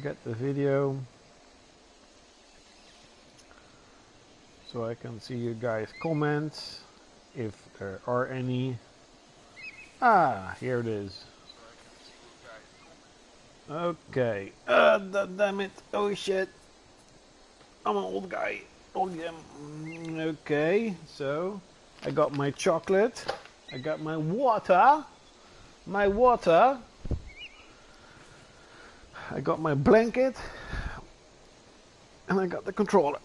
get the video so I can see you guys' comments if there are any. Ah, here it is. Okay. Damn it. Oh shit. I'm an old guy. Oh yeah. Okay. So I got my chocolate. I got my water. My water. I got my blanket. And I got the controller.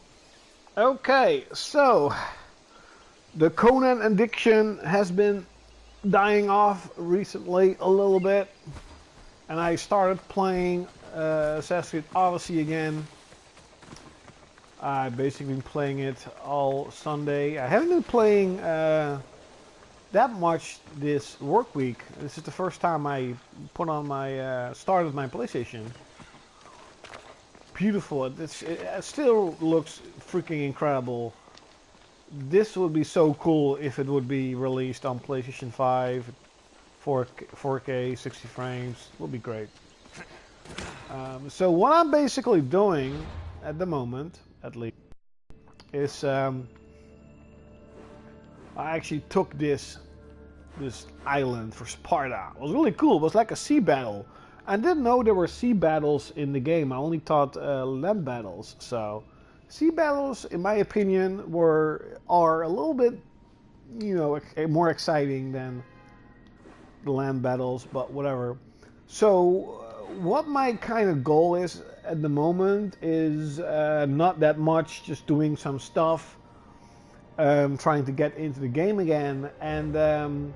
Okay. So the Conan addiction has been dying off recently a little bit. And I started playing Assassin's Creed Odyssey again. I've basically been playing it all Sunday. I haven't been playing that much this work week. This is the first time I put on my started my PlayStation. Beautiful. It still looks freaking incredible. This would be so cool if it would be released on PlayStation 5, 4K, 60 frames. It would be great. So what I'm basically doing at the moment, at least, is I actually took this island for Sparta. It was really cool. It was like a sea battle. I didn't know there were sea battles in the game. I only thought land battles. So sea battles, in my opinion, are a little bit, you know, more exciting than the land battles, but whatever. So what my kind of goal is at the moment is not that much, just doing some stuff, trying to get into the game again. And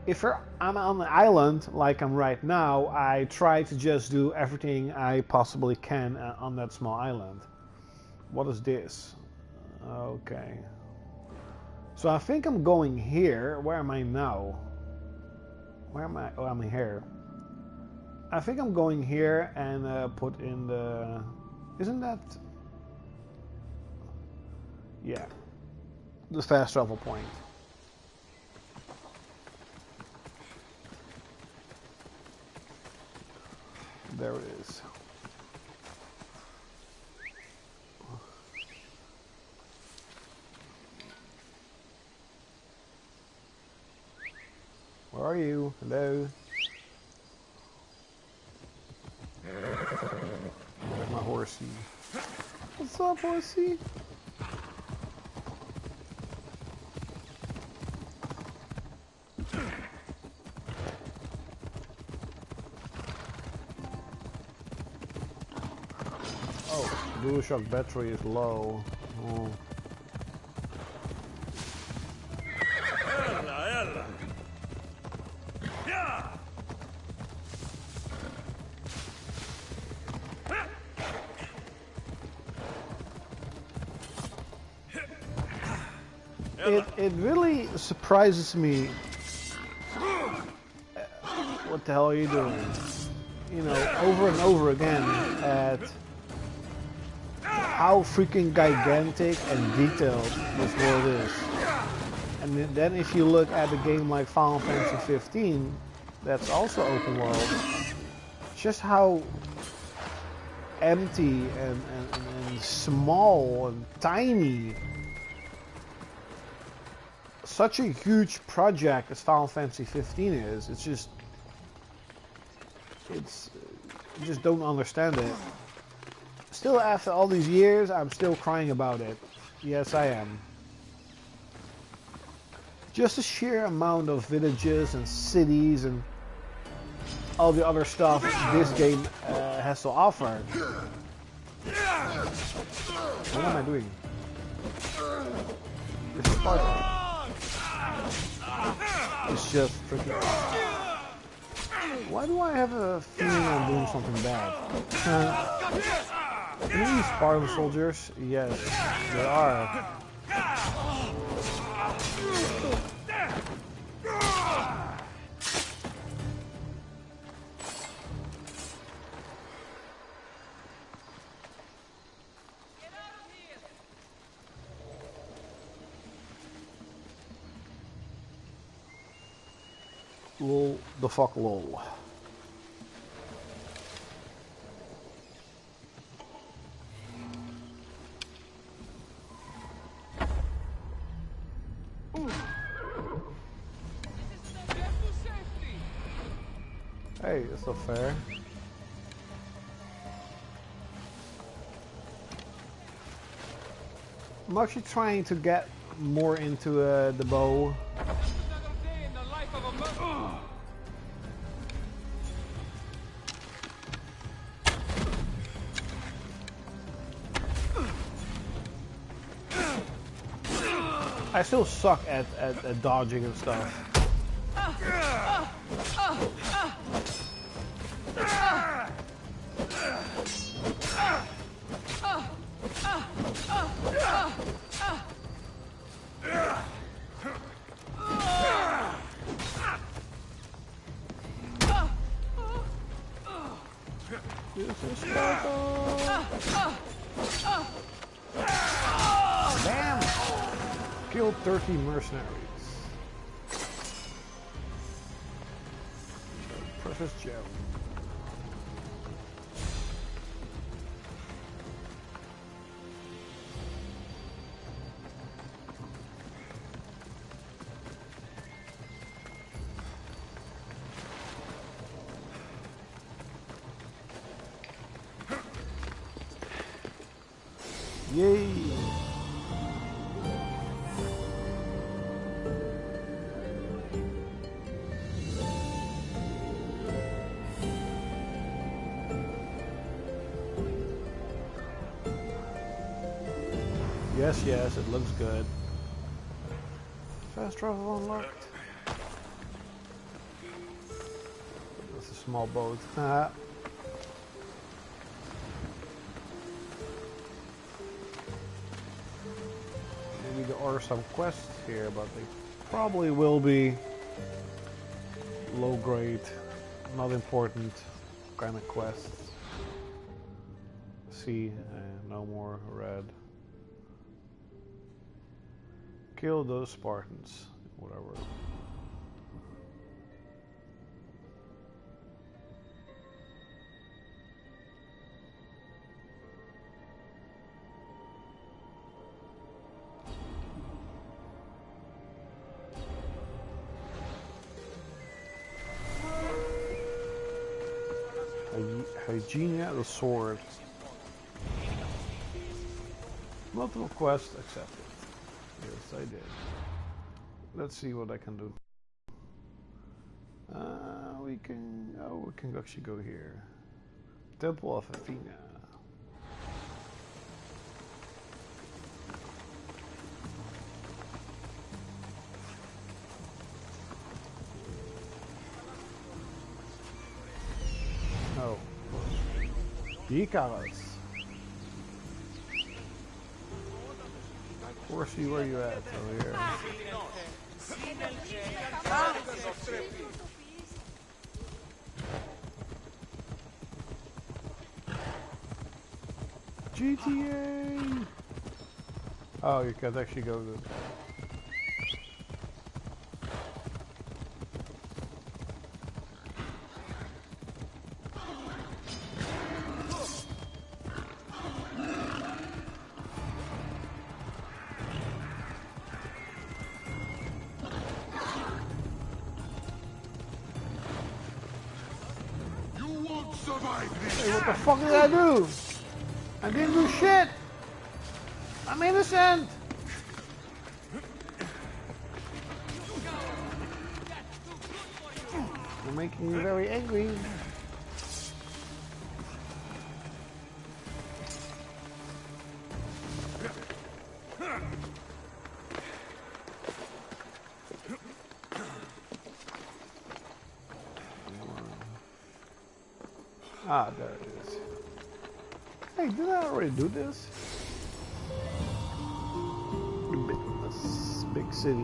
if I'm on an island like I'm right now, I try to just do everything I possibly can on that small island. What is this? Okay. So I think I'm going here. Where am I now? Where am I? Oh, I'm here. I think I'm going here and put in the... Isn't that... Yeah. The fast travel point. There it is. Where are you? Hello? Where's my horsey? What's up, horsey? Oh, DualShock battery is low. Oh. It really surprises me. What the hell are you doing? You know, over and over again at how freaking gigantic and detailed this world is. And then if you look at a game like Final Fantasy 15, that's also open world, just how empty and small and tiny such a huge project as Final Fantasy 15 is. It's just, I just don't understand it. Still, after all these years, I'm still crying about it. Yes, I am. Just the sheer amount of villages and cities and all the other stuff this game has to offer. What am I doing? This is Sparta. It's just freaking... Why do I have a feeling I'm doing something bad? Are these Spartan soldiers? Yes, there are. Lol, the fuck lol. Hey, that's not fair. I'm actually trying to get more into the bow. I still suck at dodging and stuff. Damn! Killed 30 mercenaries. Precious gem. Yay! Yes, yes, it looks good. Fast travel unlocked. That's a small boat. Maybe there are some quests here, but they probably will be low grade, not important kind of quests. See, no more red. Kill those Spartans, whatever. Hygienia the sword. Multiple quests accepted. Yes, I did. Let's see what I can do. We can actually go here. Temple of Athena. Oh. Icarus. Of course, where you at? Over here. GTA! Oh, you can actually go to... Hey, what the fuck did I do? I didn't do shit! I'm innocent! You're making me very angry. Ah, there it is. Hey, did I already do this? This big city.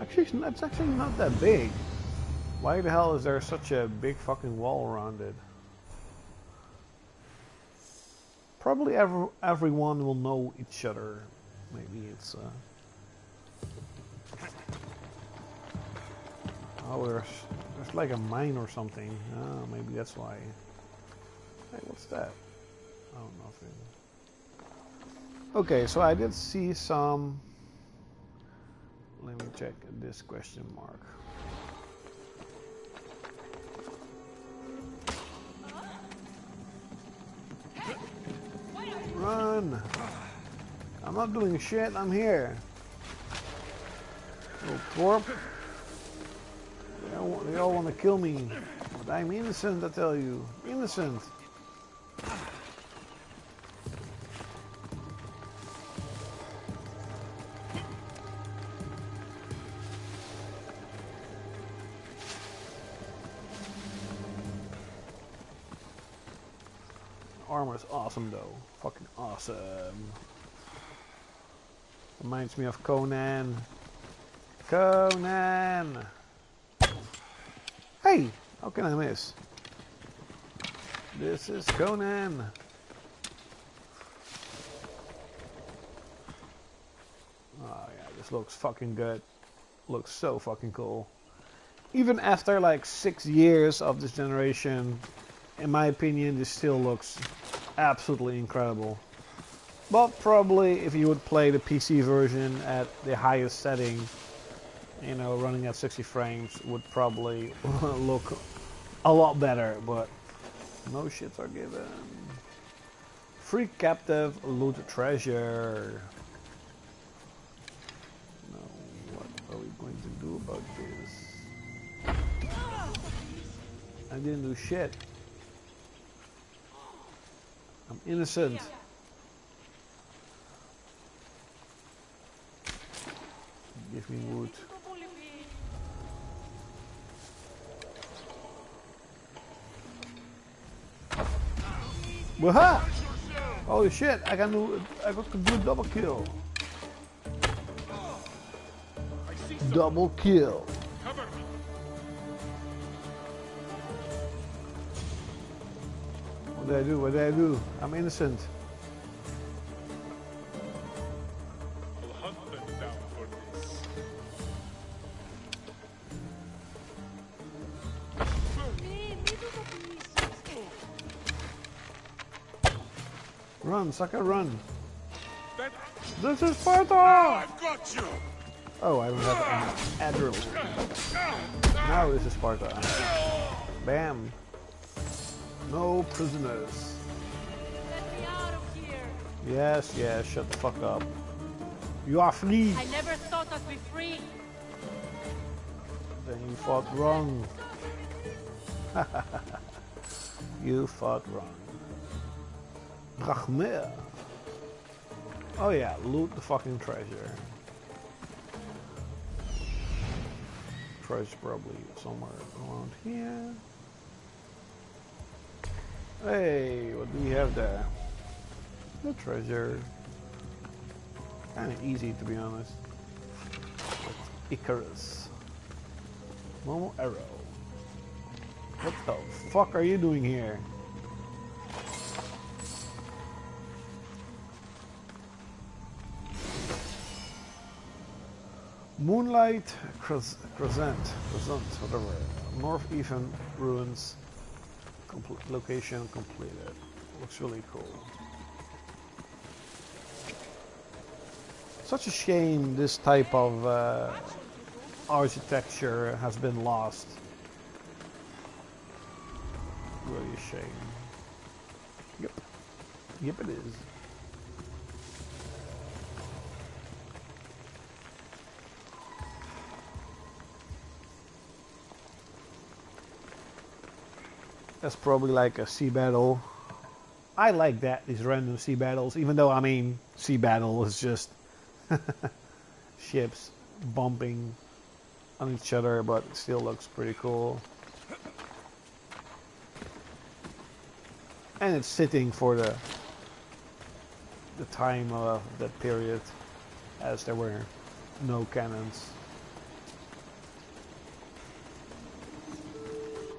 Actually, it's actually not that big. Why the hell is there such a big fucking wall around it? Probably everyone will know each other. Maybe it's oh, there's like a mine or something. Oh, maybe that's why. Hey, what's that? Oh, nothing. Okay, so I did see some. Let me check this question mark. Run! I'm not doing shit, I'm here. Little twerp. They all want to kill me. But I'm innocent, I tell you. Innocent. Armor is awesome though. Fucking awesome. Reminds me of Conan. Conan! Hey! How can I miss? This is Conan. Oh yeah, this looks fucking good. Looks so fucking cool. Even after like 6 years of this generation, in my opinion, this still looks absolutely incredible. But probably if you would play the PC version at the highest setting, you know, running at 60 frames, would probably look a lot better, but no shits are given. Free captive, loot treasure. Now, what are we going to do about this? I didn't do shit. I'm innocent. Give me wood. Waha! Holy shit! I got to do a double kill. Double kill. What did I do? What did I do? I'm innocent. I'll hunt them down for this. Run, sucker, run. This is Sparta! I've got you! Oh, I don't have any adrenaline. Now this is Sparta. Bam. No prisoners. Let me out of here. Yes, yes, shut the fuck up. You are free. I never thought I'd be free. Then you fought wrong. You fought wrong. Drachme. Oh yeah, loot the fucking treasure. Treasure's probably somewhere around here. Hey, what do we have there? The treasure. Kind of easy to be honest. With Icarus. Normal arrow. What the fuck are you doing here? Moonlight Crescent, whatever. Northeastern ruins. Location completed. Looks really cool. Such a shame this type of architecture has been lost. Really a shame. Yep. Yep, it is. That's probably like a sea battle. I like that, these random sea battles, even though, I mean, sea battle is just ships bumping on each other, but it still looks pretty cool. And it's sitting for the time of that period, as there were no cannons.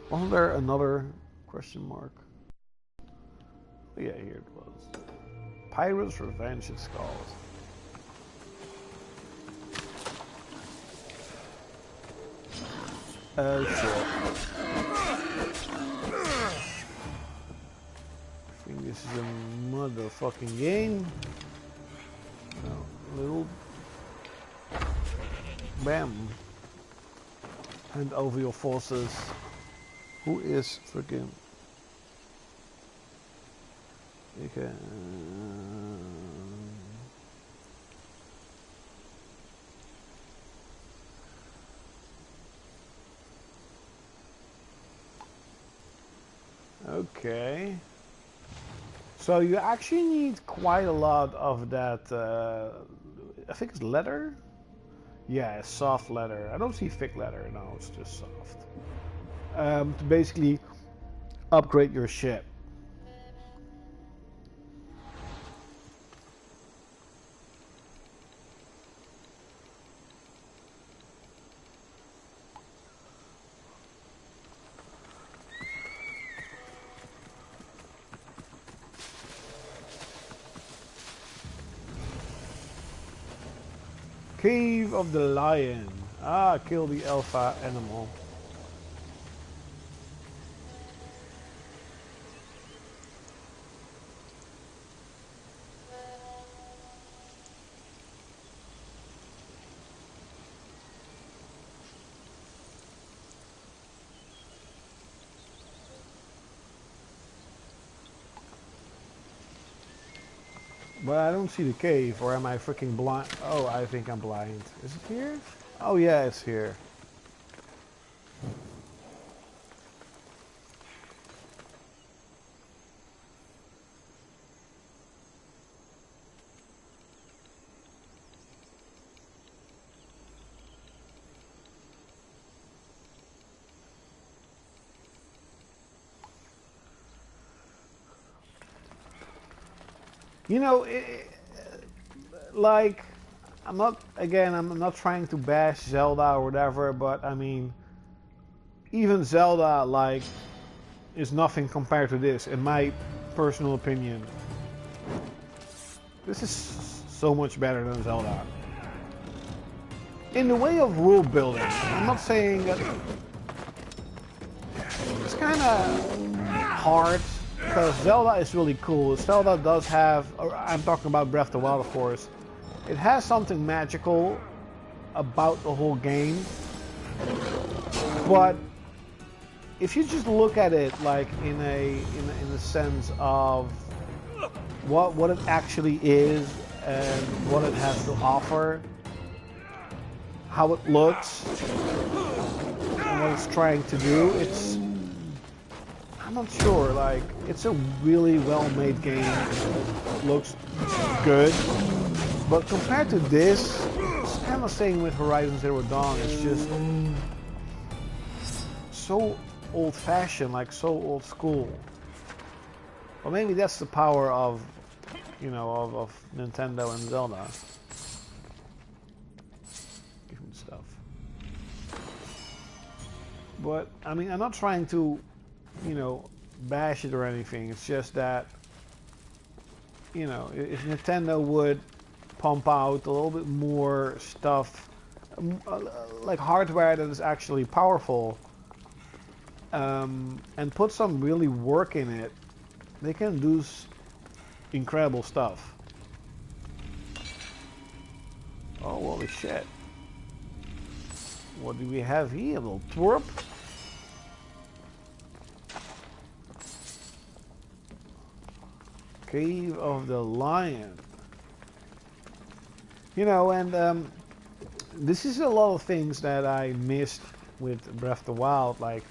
Wasn't there another question mark? Yeah, here it was. Pirates Revenge is called. Oh shit. I think this is a motherfucking game. No, little bam. Hand over your forces. Who is freaking? Okay. Okay. So you actually need quite a lot of that. I think it's leather. Yeah, it's soft leather. I don't see thick leather. No, it's just soft. To basically upgrade your ship. Cave of the Lion. Ah, kill the alpha animal. But I don't see the cave, or am I freaking blind? Oh, I think I'm blind. Is it here? Oh yeah, it's here. You know, like, I'm not trying to bash Zelda or whatever, but I mean, even Zelda, like, is nothing compared to this, in my personal opinion. This is so much better than Zelda. In the way of world building, I'm not saying that it's kind of hard, because Zelda is really cool. Zelda does have, I'm talking about Breath of the Wild, of course. It has something magical about the whole game, but if you just look at it like in a sense of what it actually is and what it has to offer, how it looks, and what it's trying to do, I'm not sure, like, it's a really well-made game. It looks good. But compared to this, it's kind of saying with Horizon Zero Dawn, it's just so old-fashioned, like so old school. Well, maybe that's the power of, you know, of Nintendo and Zelda. Give me stuff. But, I mean, I'm not trying to, you know, bash it or anything. It's just that, you know, if Nintendo would pump out a little bit more stuff, like hardware that is actually powerful, and put some really work in it, they can do incredible stuff. Oh, holy shit. What do we have here? A little twerp? Cave of the Lion. You know, and this is a lot of things that I missed with Breath of the Wild. Like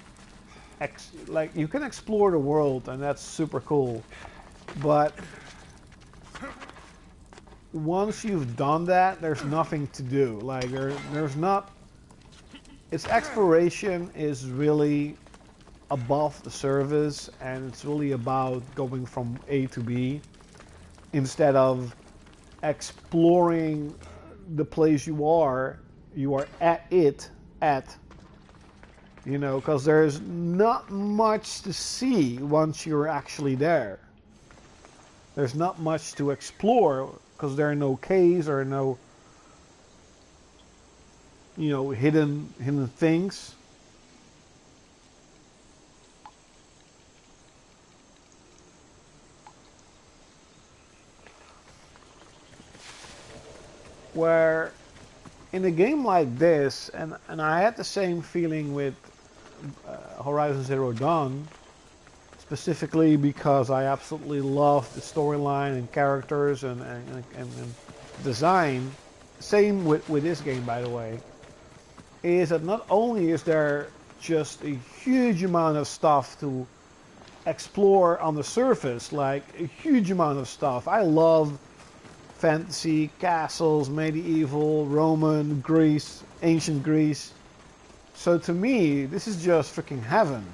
you can explore the world, and that's super cool. But once you've done that, there's nothing to do. Like there's not. Its exploration is really above the surface, and it's really about going from A to B instead of exploring the place you are at, you know, because there's not much to see once you're actually there. There's not much to explore because there are no caves or no, you know, hidden things. where in a game like this, and I had the same feeling with Horizon Zero Dawn, specifically because I absolutely love the storyline and characters and design. Same with this game, by the way, is that not only is there just a huge amount of stuff to explore on the surface, like a huge amount of stuff. I love fantasy, castles, medieval, Roman, Greece, ancient Greece. So to me, this is just freaking heaven.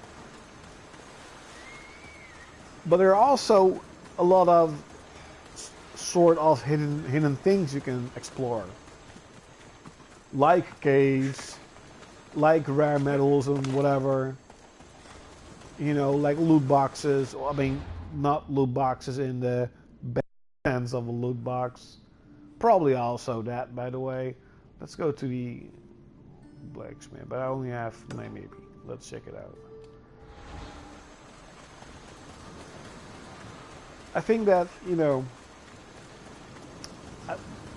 But there are also a lot of sort of hidden things you can explore. Like caves, like rare metals and whatever. You know, like loot boxes. I mean, not loot boxes in the sense of a loot box. Probably also that, by the way. Let's go to the blacksmith, but I only have maybe. Let's check it out. I think that, you know,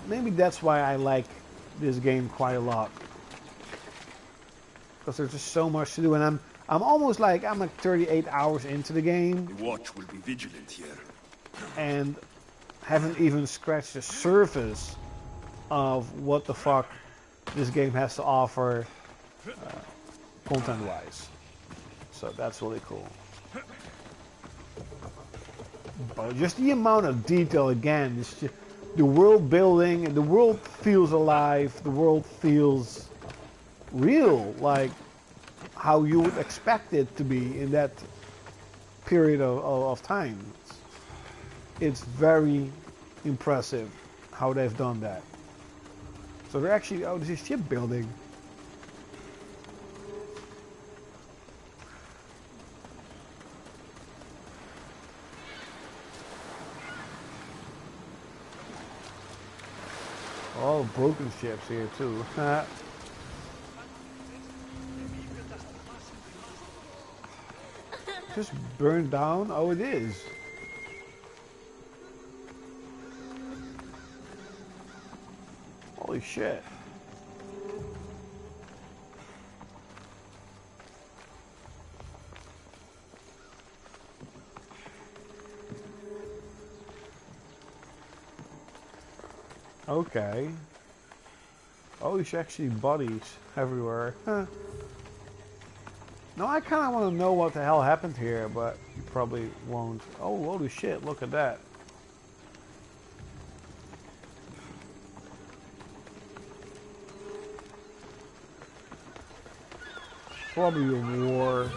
maybe that's why I like this game quite a lot. Because there's just so much to do, and I'm almost like, I'm like 38 hours into the game. The watch will be vigilant here. And haven't even scratched the surface of what the fuck this game has to offer content-wise. So that's really cool. But just the amount of detail again, it's just, the world building, and the world feels alive, the world feels real, like how you would expect it to be in that period of time. It's very impressive how they've done that. So they're actually, oh, this is shipbuilding. Oh, broken ships here too. Just burned down? Oh, it is. Holy shit. Okay. Oh, there's actually bodies everywhere. Huh. No, I kind of want to know what the hell happened here, but you probably won't. Oh, holy shit, look at that. Probably a war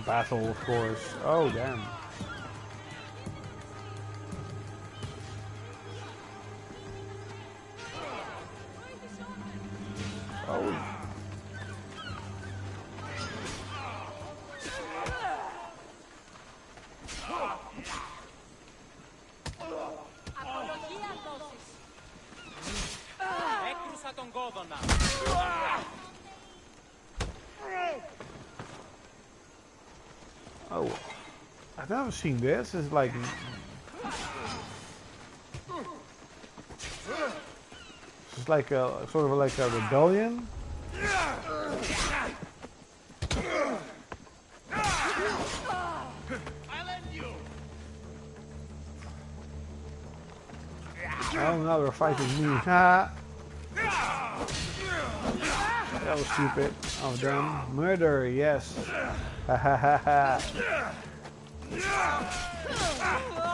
battle, of course. Oh, damn. Oh. Oh, I've never seen this. It's like it's like a sort of like a rebellion. Oh, now they're fighting me. Ha! That was stupid. Oh, damn. Murder, yes. Ha ha ha ha.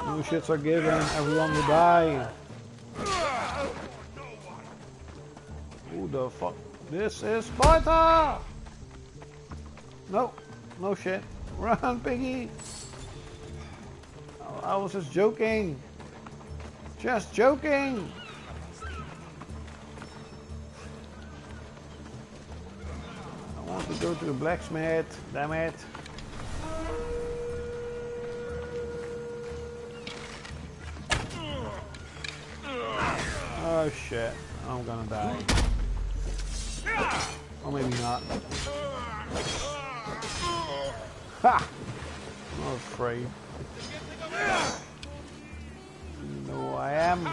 No shits are given. Everyone will die. Who the fuck? This is Sparta! No. No shit. Run, piggy. Oh, I was just joking. Just joking. I want to go to the blacksmith. Damn it. Oh shit. I'm gonna die. Or maybe not. Ha! I'm not afraid. You know who I am.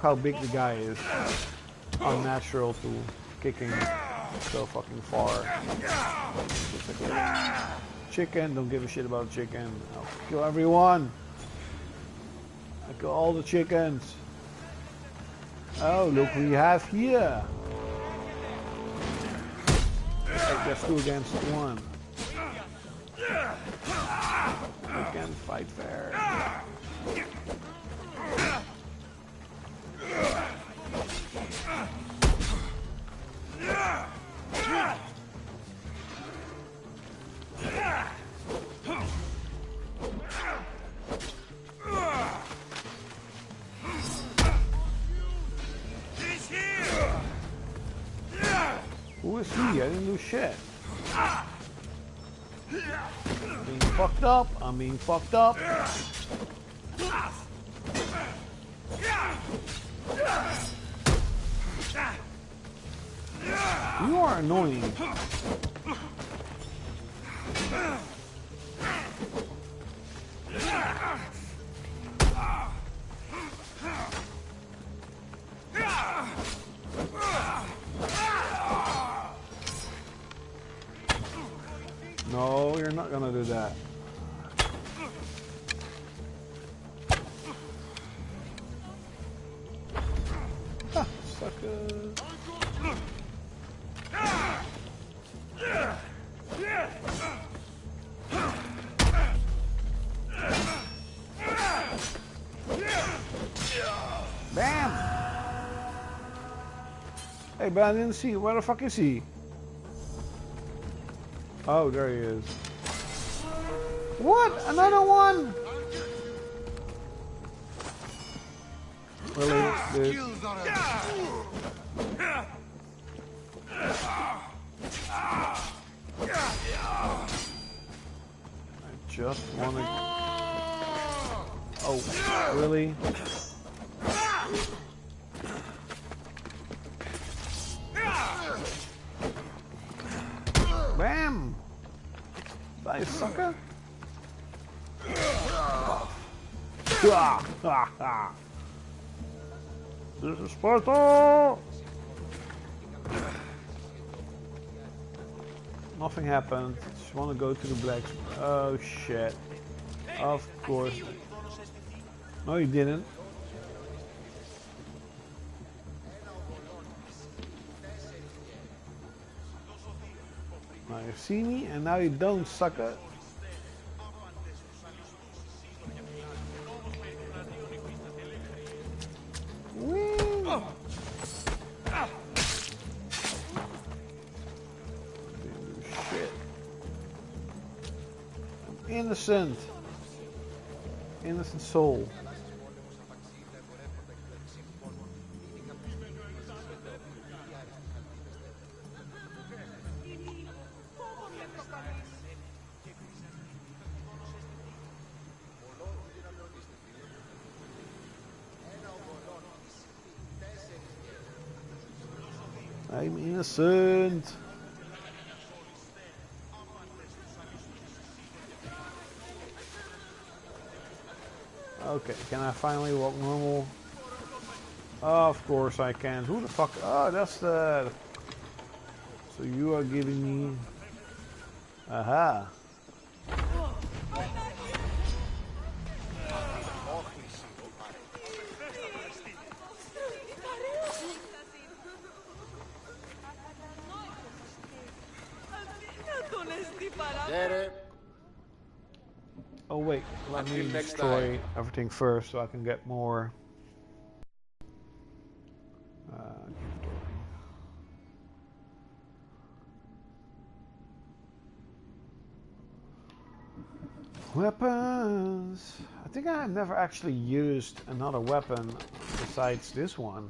look how big the guy is. Unnatural to kicking so fucking far. Chicken, don't give a shit about chicken. I'll kill everyone. I kill all the chickens. Oh, look who we have here. Like that's 2 against 1. We can fight fair. Who is he? I didn't do shit. I'm being fucked up. I'm being fucked up. You are annoying. No, you're not gonna do that. Ha, sucker. Bam! Hey, but I didn't see. Where the fuck is he? Oh, there he is. What? Another one? Really? Dude? I just want to... Oh, really? Bam! Die, sucker! This is Sparta! Nothing happened. Just want to go to the black. Oh shit! Of course. No, you didn't. Now you see me, and now you don't, sucker. Whee! Shit. I'm innocent. Innocent soul. I'm innocent. Okay, can I finally walk normal? Of course I can. Who the fuck? Oh, that's the... So you are giving me... Aha. Oh wait, let me destroy everything first so I can get more weapons. I think I've never actually used another weapon besides this one.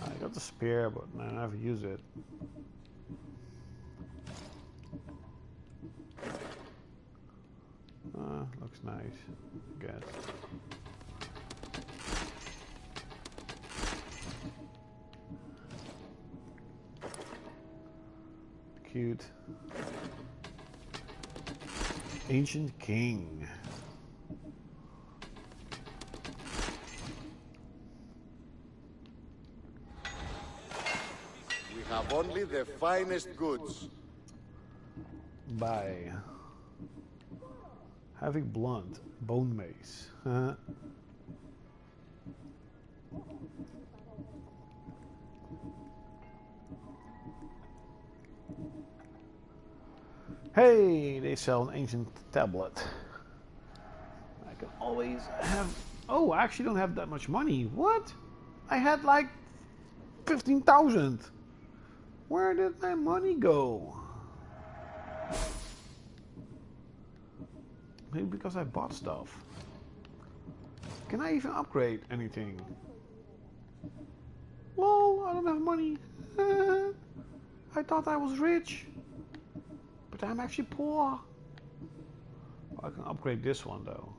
I got the spear, but I never use it. Looks nice, I guess. Cute. Ancient King. have only the finest goods. Buy. Heavy blunt. Bone mace. Hey, they sell an ancient tablet. I can always have... Oh, I actually don't have that much money. What? I had like 15,000. Where did my money go? Maybe because I bought stuff. Can I even upgrade anything? Lol, I don't have money. I thought I was rich. But I'm actually poor. I can upgrade this one though.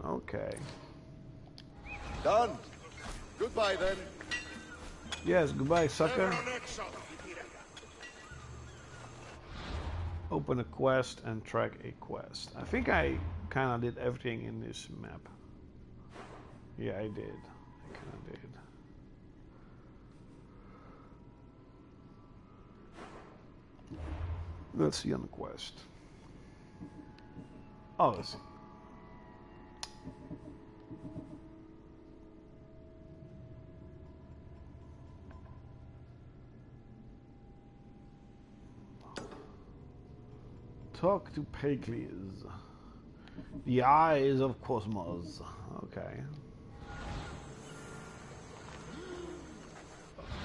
Okay. Okay. Done. Goodbye then. Yes, goodbye, sucker. Open a quest and track a quest. I think I kind of did everything in this map. Yeah, I did. I kind of did. Let's see on the quest. Oh, let's see. Talk to Pericles. The eyes of Cosmos. Okay.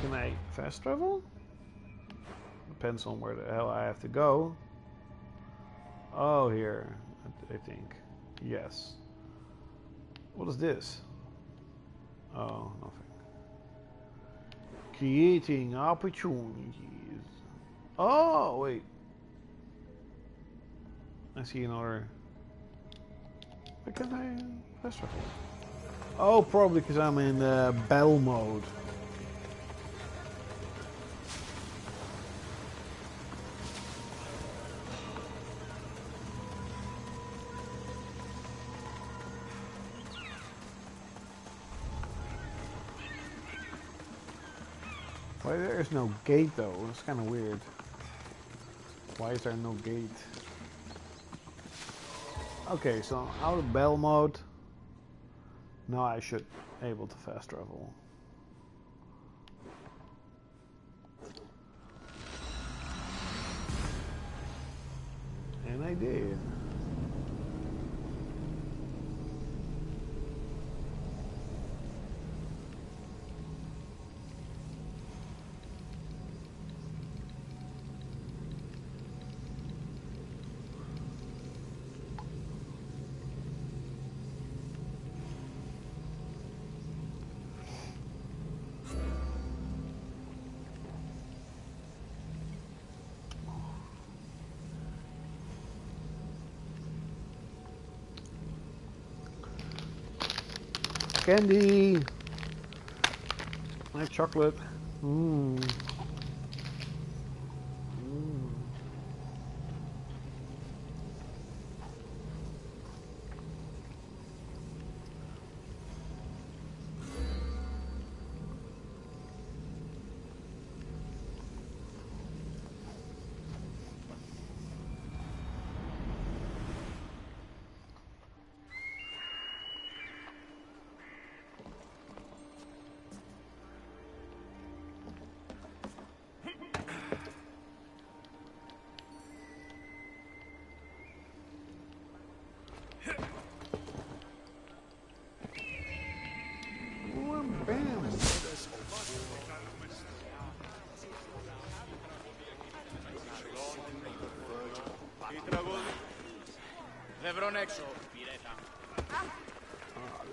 Can I fast travel? Depends on where the hell I have to go. Oh, here. I think. Yes. What is this? Oh, nothing. Creating opportunities. Oh, wait. I see another. Why can't I fast travel? Oh, probably because I'm in battle mode. Why there is no gate though? It's kind of weird. Why is there no gate? Okay, so out of battle mode. Now I should be able to fast travel. And I did. Candy! My chocolate. Mmm.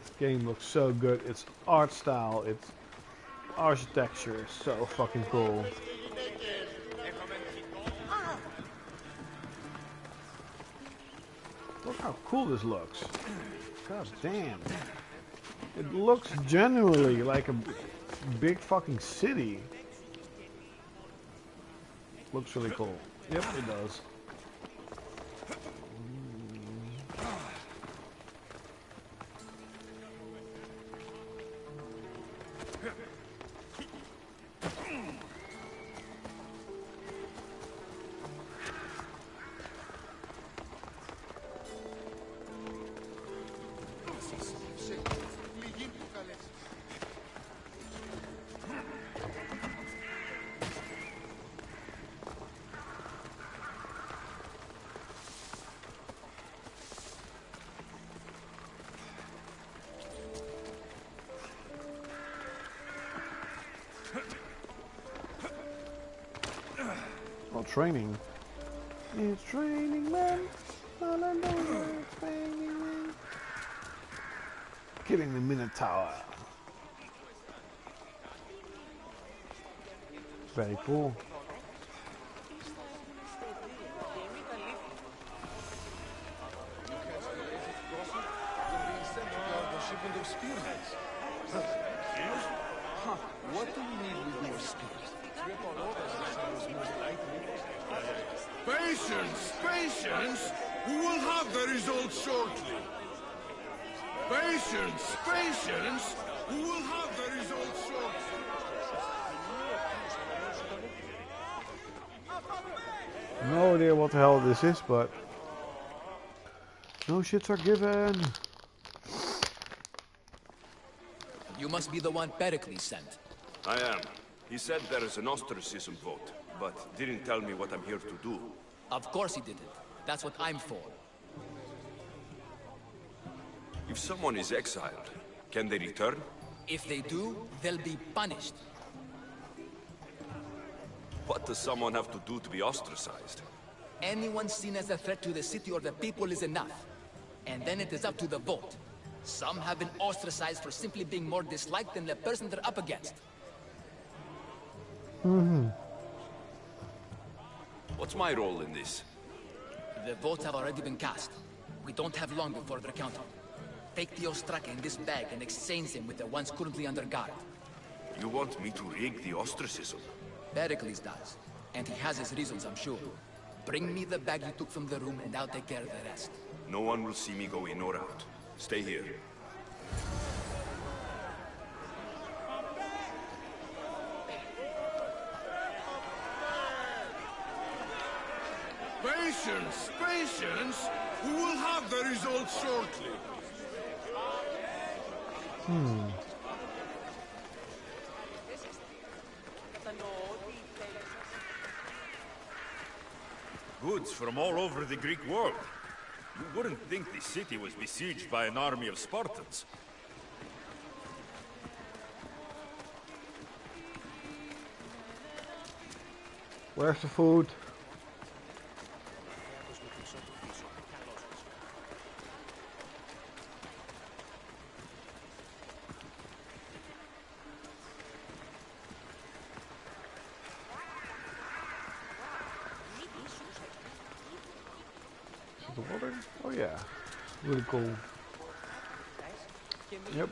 This game looks so good. Its art style, its architecture is so fucking cool. Look how cool this looks. God damn. It looks genuinely like a big fucking city. Looks really cool. Yep, it does. training. It's training, man. All I know is it's training, man. Killing the Minotaur. Very cool. What do we need with more spears? Patience, patience! We will have the results shortly. Patience, patience! We will have the results shortly. No idea what the hell this is, but no shits are given. You must be the one Pericles sent. I am. He said there is an ostracism vote, but didn't tell me what I'm here to do. Of course he didn't. That's what I'm for. If someone is exiled, can they return? If they do, they'll be punished. What does someone have to do to be ostracized? Anyone seen as a threat to the city or the people is enough. And then it is up to the vote. Some have been ostracized for simply being more disliked than the person they're up against. What's my role in this? The votes have already been cast. We don't have long before they're counted. Take the Ostraka in this bag and exchange them with the ones currently under guard. You want me to rig the ostracism? Pericles does. And he has his reasons, I'm sure. Bring me the bag you took from the room and I'll take care of the rest. No one will see me go in or out. Stay here. Patience, patience! We will have the results shortly. Goods from all over the Greek world. You wouldn't think the city was besieged by an army of Spartans. Where's the food? The water? Oh yeah, really cool. Yep.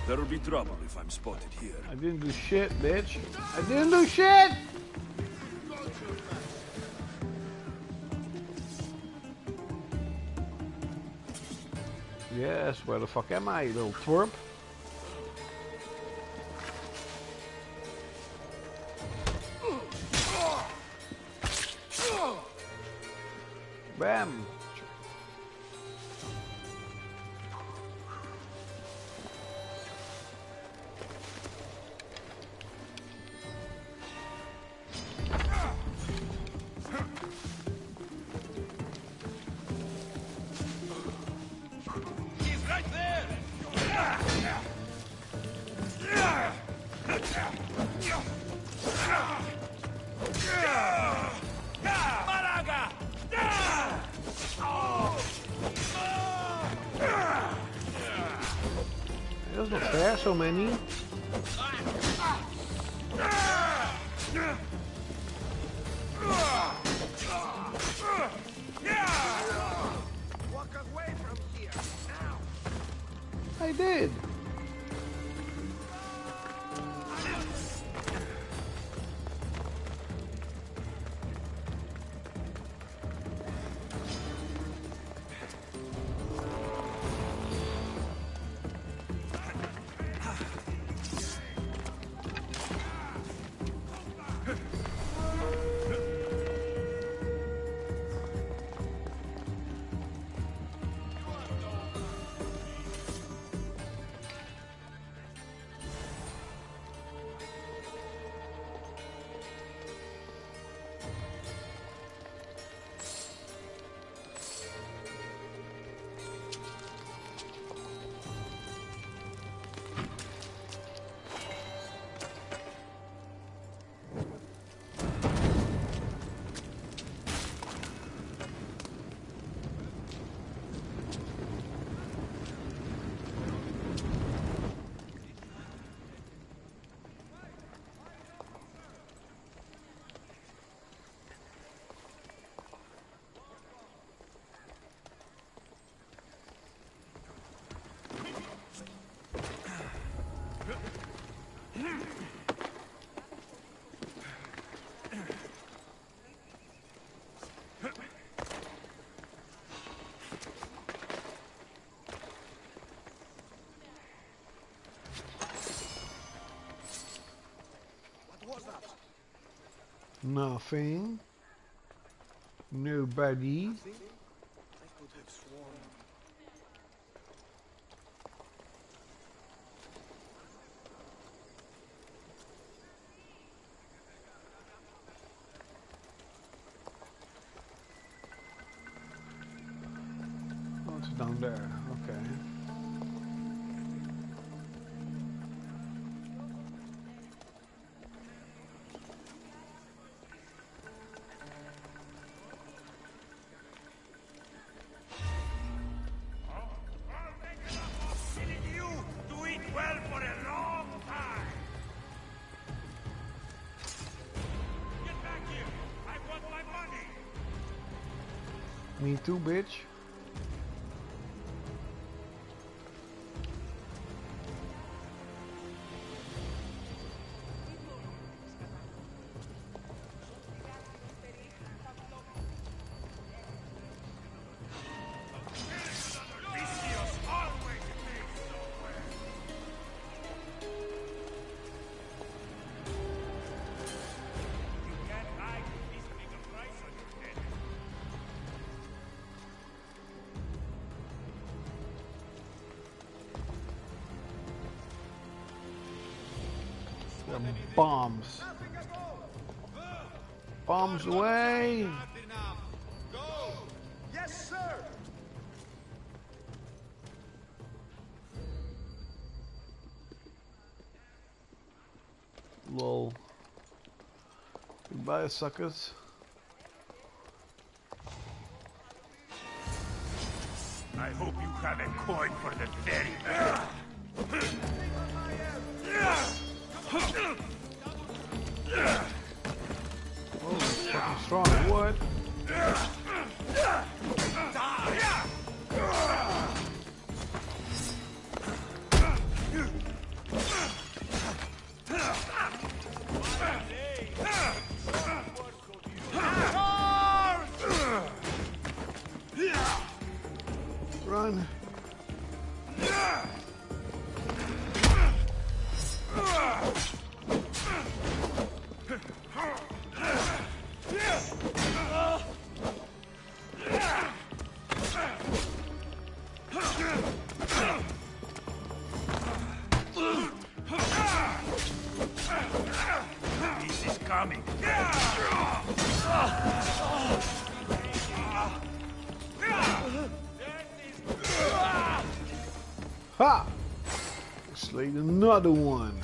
There'll be trouble if I'm spotted here. I didn't do shit, bitch. I didn't do shit! Yes, where the fuck am I, you little twerp? Bam! He's right there! Malaga! That's not fair, so many. Walk away from here, now! I did. Nothing. Nobody. Oh, it's down there. Okay. Me too, bitch. Bombs. Bombs away. Yes, sir. Lol. Goodbye, suckers. I hope you have a coin for the ferry. Oh, it's fucking strong. What? Run. This is coming. Ha! Slayed another one.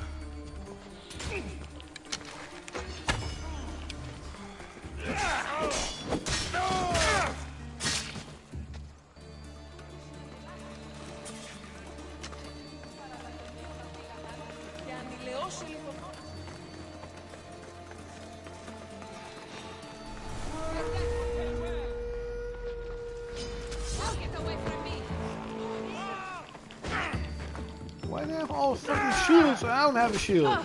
Why do they have all fucking shields? I don't have a shield.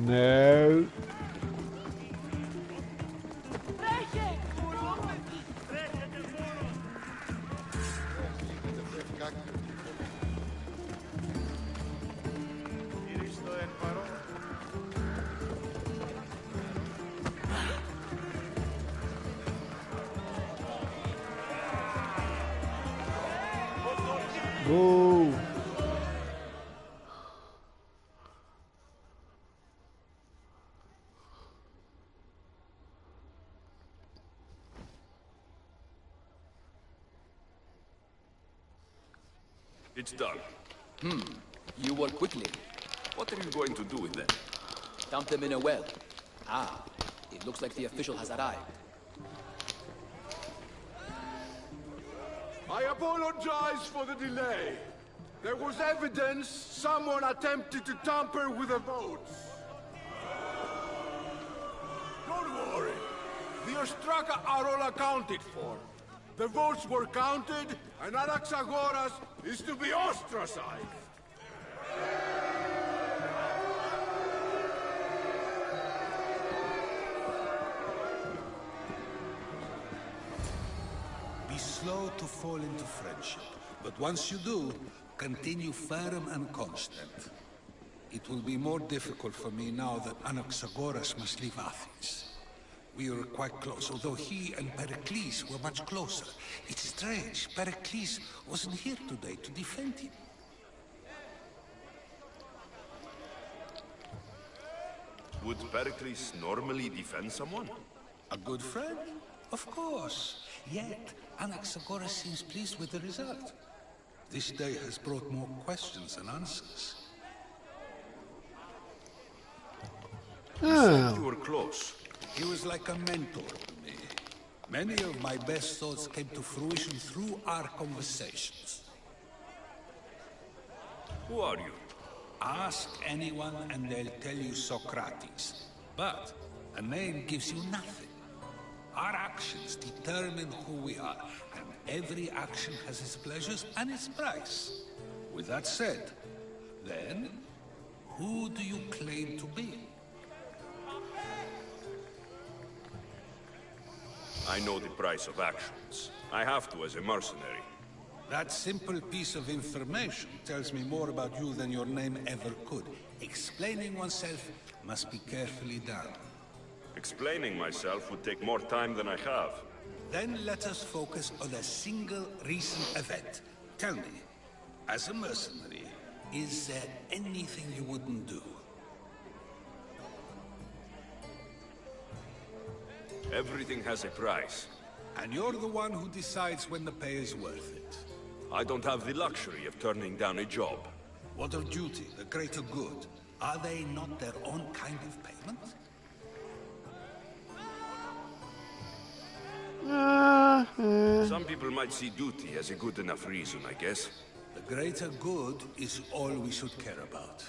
No. Go. It's done. You work quickly. What are you going to do with them? Dump them in a well. Ah, it looks like the official has arrived. I apologize for the delay. There was evidence someone attempted to tamper with the votes. Don't worry. The Ostraka are all accounted for. The votes were counted, and Anaxagoras is to be ostracized. Be slow to fall into friendship, but once you do, continue firm and constant. It will be more difficult for me now that Anaxagoras must leave Athens. We were quite close, although he and Pericles were much closer. It's strange, Pericles wasn't here today to defend him. Would Pericles normally defend someone? A good friend? Of course. Yet, Anaxagoras seems pleased with the result. This day has brought more questions than answers. You said you were close. He was like a mentor to me. Many of my best thoughts came to fruition through our conversations. Who are you? Ask anyone and they'll tell you Socrates. But a name gives you nothing. Our actions determine who we are, and every action has its pleasures and its price. With that said, then, who do you claim to be? I know the price of actions. I have to as a mercenary. That simple piece of information tells me more about you than your name ever could. Explaining oneself must be carefully done. Explaining myself would take more time than I have. Then let us focus on a single recent event. Tell me, as a mercenary, is there anything you wouldn't do? Everything has a price. And you're the one who decides when the pay is worth it. I don't have the luxury of turning down a job. What of duty, the greater good? Are they not their own kind of payment? Some people might see duty as a good enough reason, I guess. The greater good is all we should care about.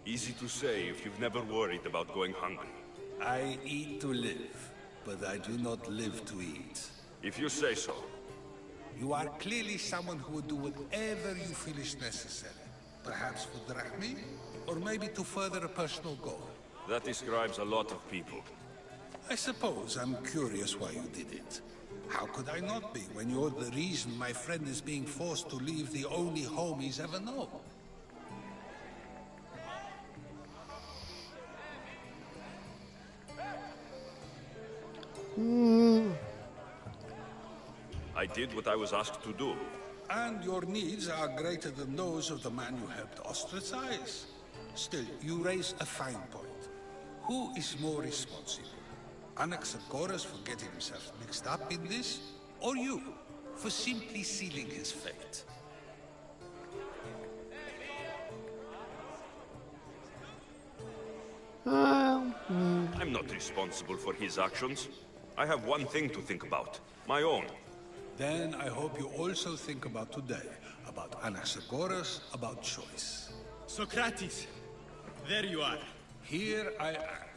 Easy to say if you've never worried about going hungry. I eat to live, but I do not live to eat. If you say so. You are clearly someone who would do whatever you feel is necessary. Perhaps for drachmi, or maybe to further a personal goal. That describes a lot of people. I suppose I'm curious why you did it. How could I not be when you're the reason my friend is being forced to leave the only home he's ever known? I did what I was asked to do. And your needs are greater than those of the man you helped ostracize. Still, you raise a fine point. Who is more responsible? Anaxagoras for getting himself mixed up in this? Or you, for simply sealing his fate? I'm not responsible for his actions. I have one thing to think about. My own. Then I hope you also think about today. About Anaxagoras, about choice. Socrates, there you are. Here I am.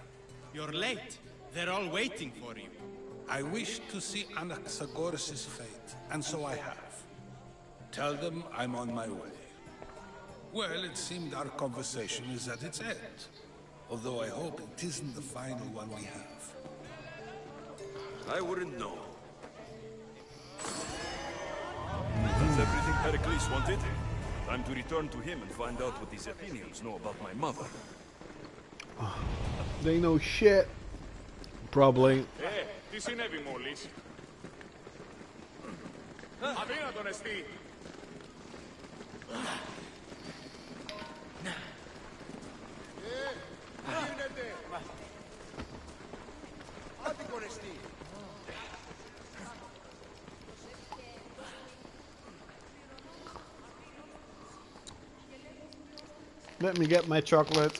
You're late. They're all waiting for you. I wish to see Anaxagoras' fate, and so I have. Tell them I'm on my way. Well, it seemed our conversation is at its end. Although I hope it isn't the final one we have. I wouldn't know. That's everything Pericles wanted. Time to return to him and find out what these Athenians know about my mother. They know shit. Probably. Τι συνέβη μόλις? Αδύνατον εστί. Τι γίνεται? Άδικον εστί. Let me get my chocolate.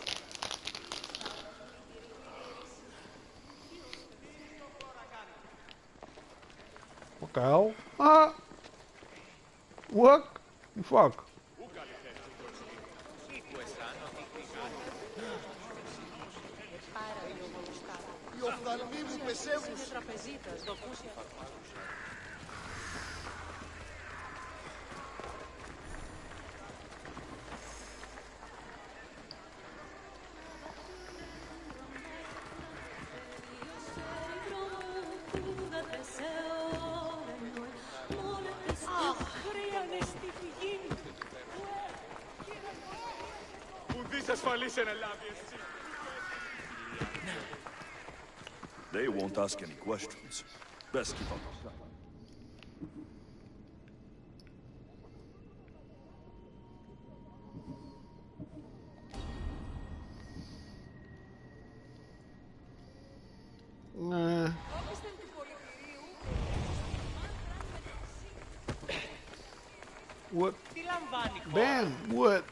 What the hell? Ah! What? Fuck. Οι οφθαλμοί μου πεσεύουν. They won't ask any questions. Best keep up. Nah. What? Bam! What?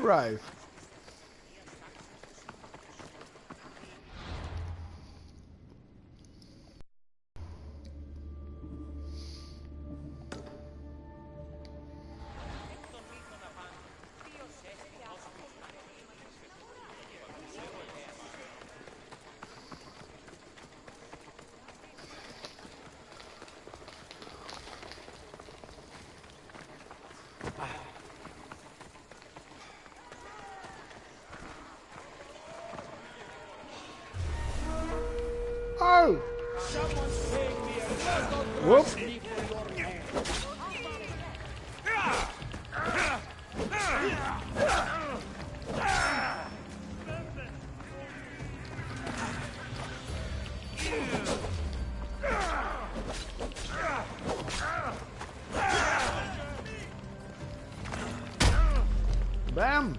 Right. Oh! Whoop! Bam!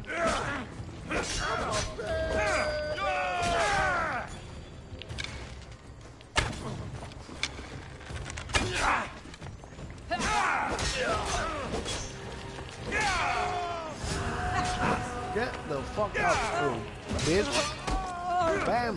Get the fuck up, bitch. Bam.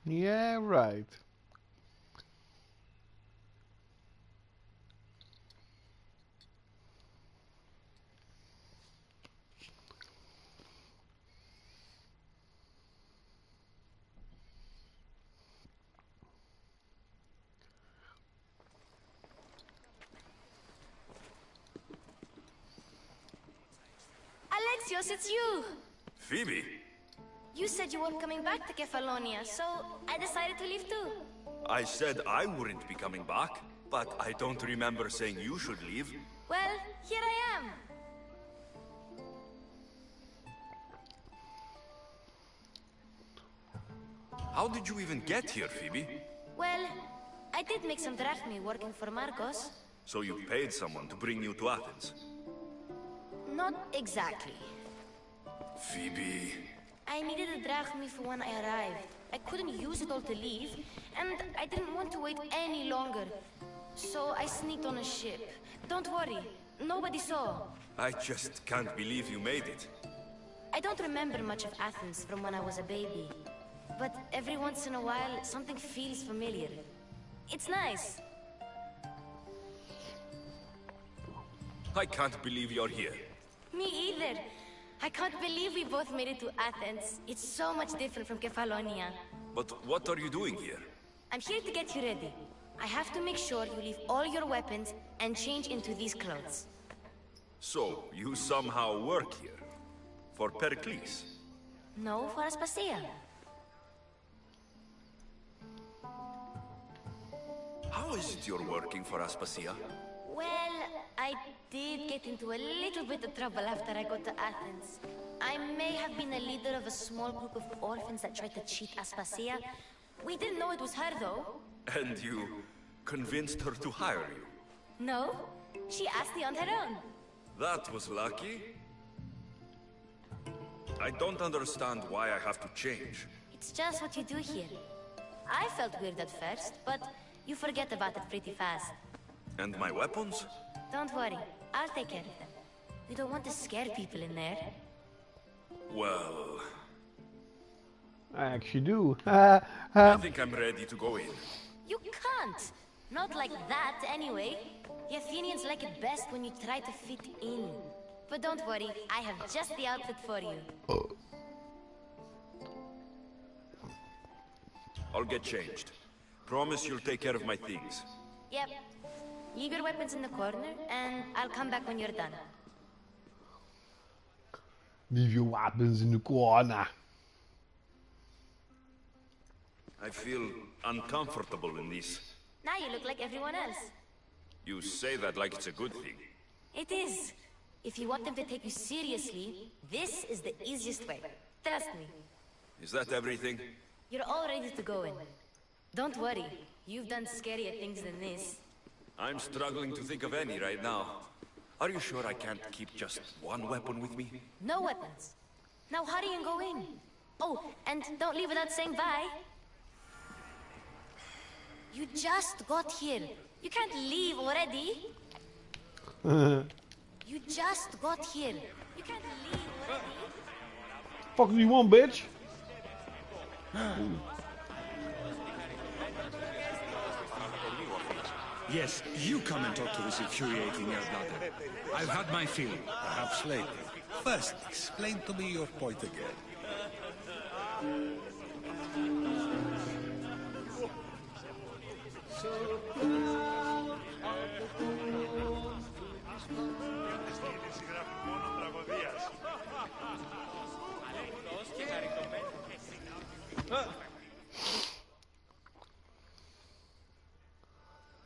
Yeah, right. Alexios, it's you! Phoebe? You said you weren't coming back to Kefalonia, so I decided to leave too. I said I wouldn't be coming back, but I don't remember saying you should leave. Well, here I am. How did you even get here, Phoebe? Well, I did make some drachmi working for Marcos. So you paid someone to bring you to Athens? Not exactly. Phoebe... I needed a drachmi for when I arrived. I couldn't use it all to leave, and I didn't want to wait any longer. So I sneaked on a ship. Don't worry, nobody saw. I just can't believe you made it. I don't remember much of Athens from when I was a baby. But every once in a while, something feels familiar. It's nice. I can't believe you're here. Me either. I can't believe we both made it to Athens. It's so much different from Kefalonia. But what are you doing here? I'm here to get you ready. I have to make sure you leave all your weapons and change into these clothes. So, you somehow work here? For Pericles? No, for Aspasia. How is it you're working for Aspasia? Well, I did get into a little bit of trouble after I got to Athens. I may have been a leader of a small group of orphans that tried to cheat Aspasia. We didn't know it was her, though. And you convinced her to hire you? No, she asked me on her own. That was lucky. I don't understand why I have to change. It's just what you do here. I felt weird at first, but you forget about it pretty fast. And my weapons? Don't worry, I'll take care of them. We don't want to scare people in there. Well... I actually do. I think I'm ready to go in. You can't! Not like that, anyway. The Athenians like it best when you try to fit in. But don't worry, I have just the outfit for you. I'll get changed. Promise you'll take care of my things. Yep. Leave your weapons in the corner, and I'll come back when you're done. Leave your weapons in the corner. I feel uncomfortable in this. Now you look like everyone else. You say that like it's a good thing. It is. If you want them to take you seriously, this is the easiest way. Trust me. Is that everything? You're all ready to go in. Don't worry, you've done scarier things than this. I'm struggling to think of any right now. Are you sure I can't keep just one weapon with me? No weapons. Now hurry and go in. Oh, and don't leave without saying bye. You just got here. You can't leave already. You just got here. You can't leave already. Fuck do you want, bitch? Yes, you come and talk to this infuriating air-bladder. I've had my fill, perhaps later. First, explain to me your point again.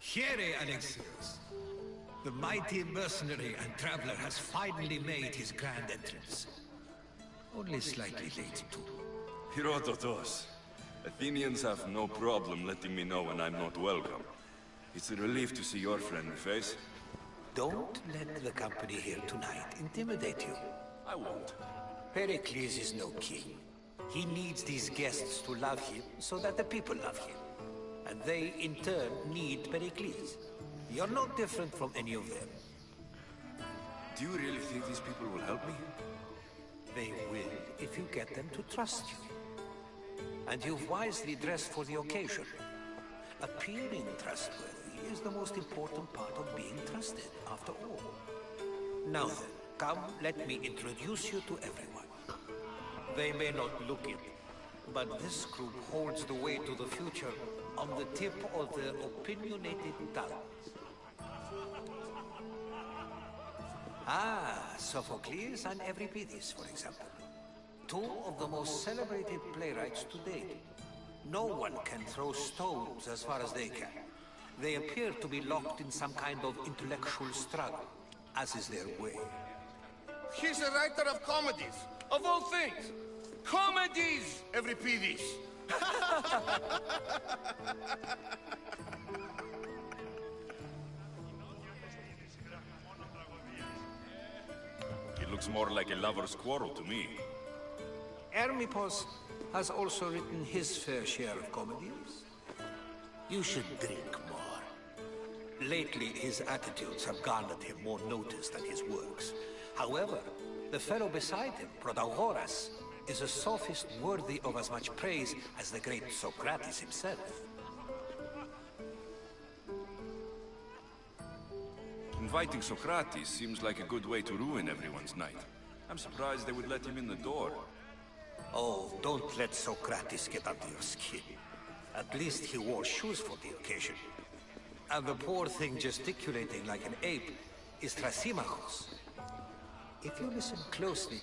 Here, Alexios. The mighty mercenary and traveler has finally made his grand entrance. Only slightly late, too. Herodotus. Athenians have no problem letting me know when I'm not welcome. It's a relief to see your friendly face. Don't let the company here tonight intimidate you. I won't. Pericles is no king. He needs these guests to love him so that the people love him. And they, in turn, need Pericles. You're no different from any of them. Do you really think these people will help me? They will if you get them to trust you. And you've wisely dressed for the occasion. Appearing trustworthy is the most important part of being trusted, after all. Now then, come, let me introduce you to everyone. They may not look it, but this group holds the way to the future on the tip of their opinionated tongues. Ah, Sophocles and Euripides, for example. Two of the most celebrated playwrights to date. No one can throw stones as far as they can. They appear to be locked in some kind of intellectual struggle, as is their way. He's a writer of comedies, of all things. Comedies, Euripides. It looks more like a lover's quarrel to me. Hermippos has also written his fair share of comedies. You should drink more. Lately, his attitudes have garnered him more notice than his works. However, the fellow beside him, Protagoras, is a sophist worthy of as much praise as the great Socrates himself. Inviting Socrates seems like a good way to ruin everyone's night. I'm surprised they would let him in the door. Oh, don't let Socrates get under your skin. At least he wore shoes for the occasion. And the poor thing gesticulating like an ape is Thrasymachos. If you listen closely,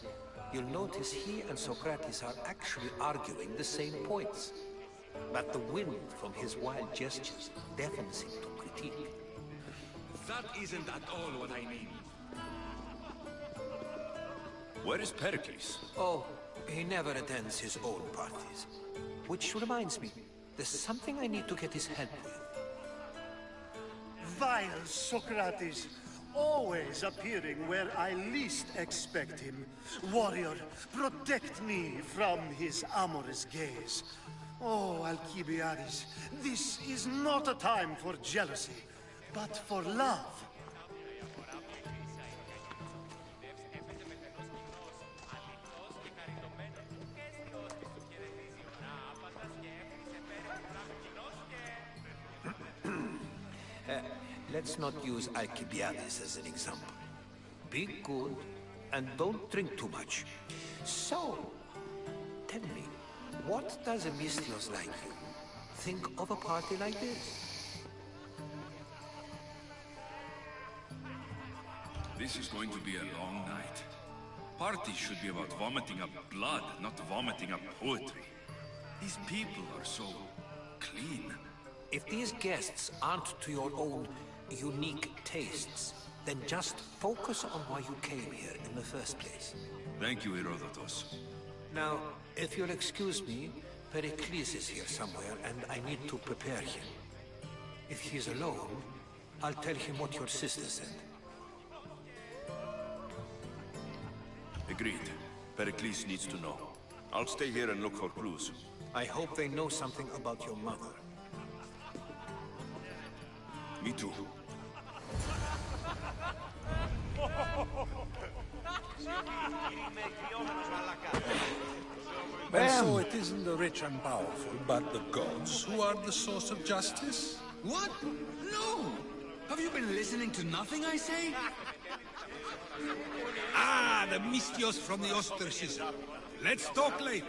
you'll notice he and Socrates are actually arguing the same points. But the wind from his wild gestures deafens him to critique. That isn't at all what I mean. Where is Pericles? Oh, he never attends his own parties. Which reminds me, there's something I need to get his help with. Vile Socrates, always appearing where I least expect him. Warrior, protect me from his amorous gaze. Oh, Alcibiades, this is not a time for jealousy, but for love. Let's not use Alcibiades as an example. Be good, and don't drink too much. So, tell me, what does a Misthios like you think of a party like this? This is going to be a long night. Parties should be about vomiting up blood, not vomiting up poetry. These people are so clean. If these guests aren't to your own unique tastes, then just focus on why you came here in the first place. Thank you, Herodotus. Now, if you'll excuse me, Pericles is here somewhere, and I need to prepare him. If he's alone, I'll tell him what your sister said. Agreed. Pericles needs to know. I'll stay here and look for clues. I hope they know something about your mother. Me too. And so it isn't the rich and powerful, but the gods who are the source of justice? What? No! Have you been listening to nothing I say? Ah, the Misthios from the ostracism. Let's talk later.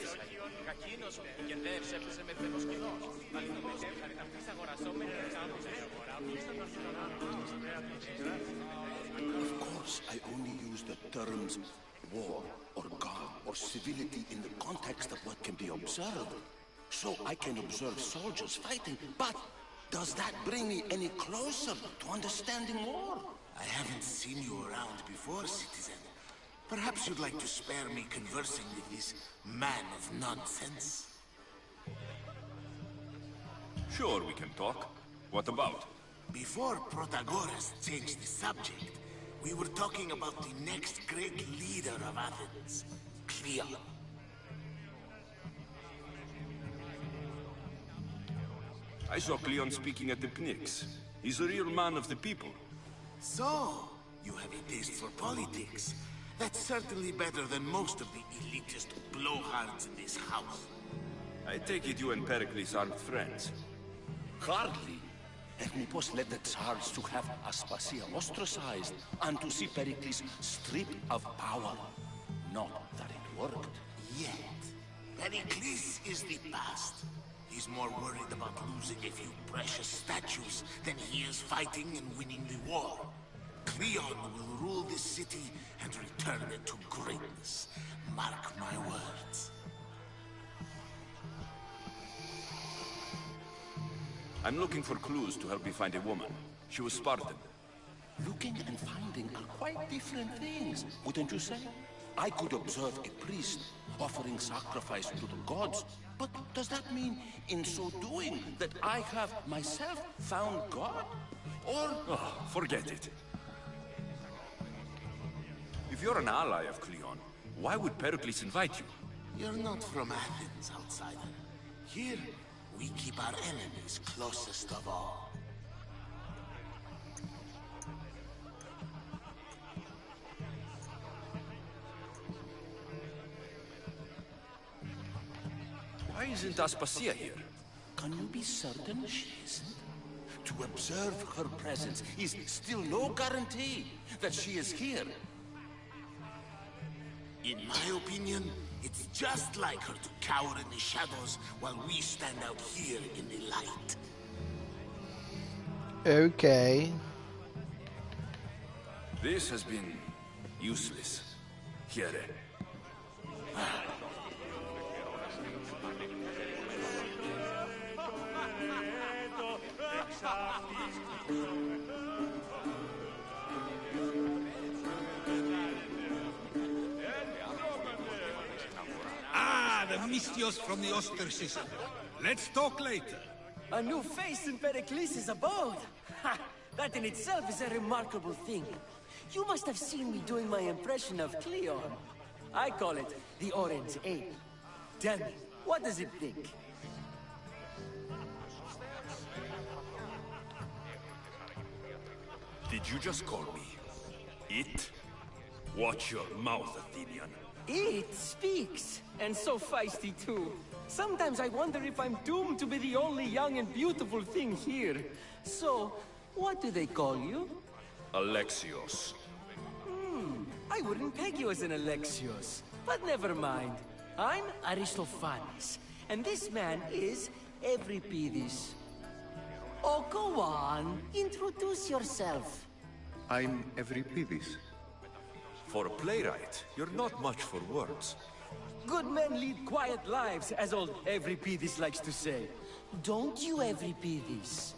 Of course, I only use the terms war or God or civility in the context of what can be observed. So I can observe soldiers fighting, but Does that bring me any closer to understanding more? I haven't seen you around before, citizen. Perhaps you'd like to spare me conversing with this man of nonsense? Sure, we can talk. What about? Before Protagoras changed the subject, we were talking about the next great leader of Athens, Cleon. I saw Cleon speaking at the Pnyx. He's a real man of the people. So, you have a taste for politics. That's certainly better than most of the elitist blowhards in this house. I take it you and Pericles aren't friends. Hardly. Ethnippos led the Tsars to have Aspasia ostracized and to see Pericles stripped of power. Not that it worked. Yet, Pericles is the past. He's more worried about losing a few precious statues than he is fighting and winning the war. Cleon will rule this city and return it to greatness. Mark my words. I'm looking for clues to help me find a woman. She was Spartan. Looking and finding are quite different things, wouldn't you say? I could observe a priest offering sacrifice to the gods, but does that mean, in so doing, that I have myself found God? Or... Oh, forget it. If you're an ally of Cleon, why would Pericles invite you? You're not from Athens, outsider. Here, we keep our enemies closest of all. Why isn't Aspasia here? Can you be certain she isn't? To observe her presence is still no guarantee that she is here. In my opinion, it's just like her to cower in the shadows while we stand out here in the light. Okay. This has been useless. Here. The Mystios from the ostracism. Let's talk later. A new face in Pericles' abode. Ha! That in itself is a remarkable thing. You must have seen me doing my impression of Cleon. I call it the Orange Ape. Tell me, what does it think? Did you just call me it? Watch your mouth, Athenian. It speaks, and so feisty too. Sometimes I wonder if I'm doomed to be the only young and beautiful thing here. So, what do they call you? Alexios. I wouldn't peg you as an Alexios. But never mind. I'm Aristophanes, and this man is Euripides. Oh, go on. Introduce yourself. I'm Euripides. For a playwright, you're not much for words. Good men lead quiet lives, as old Euripides likes to say. Don't you, Euripides?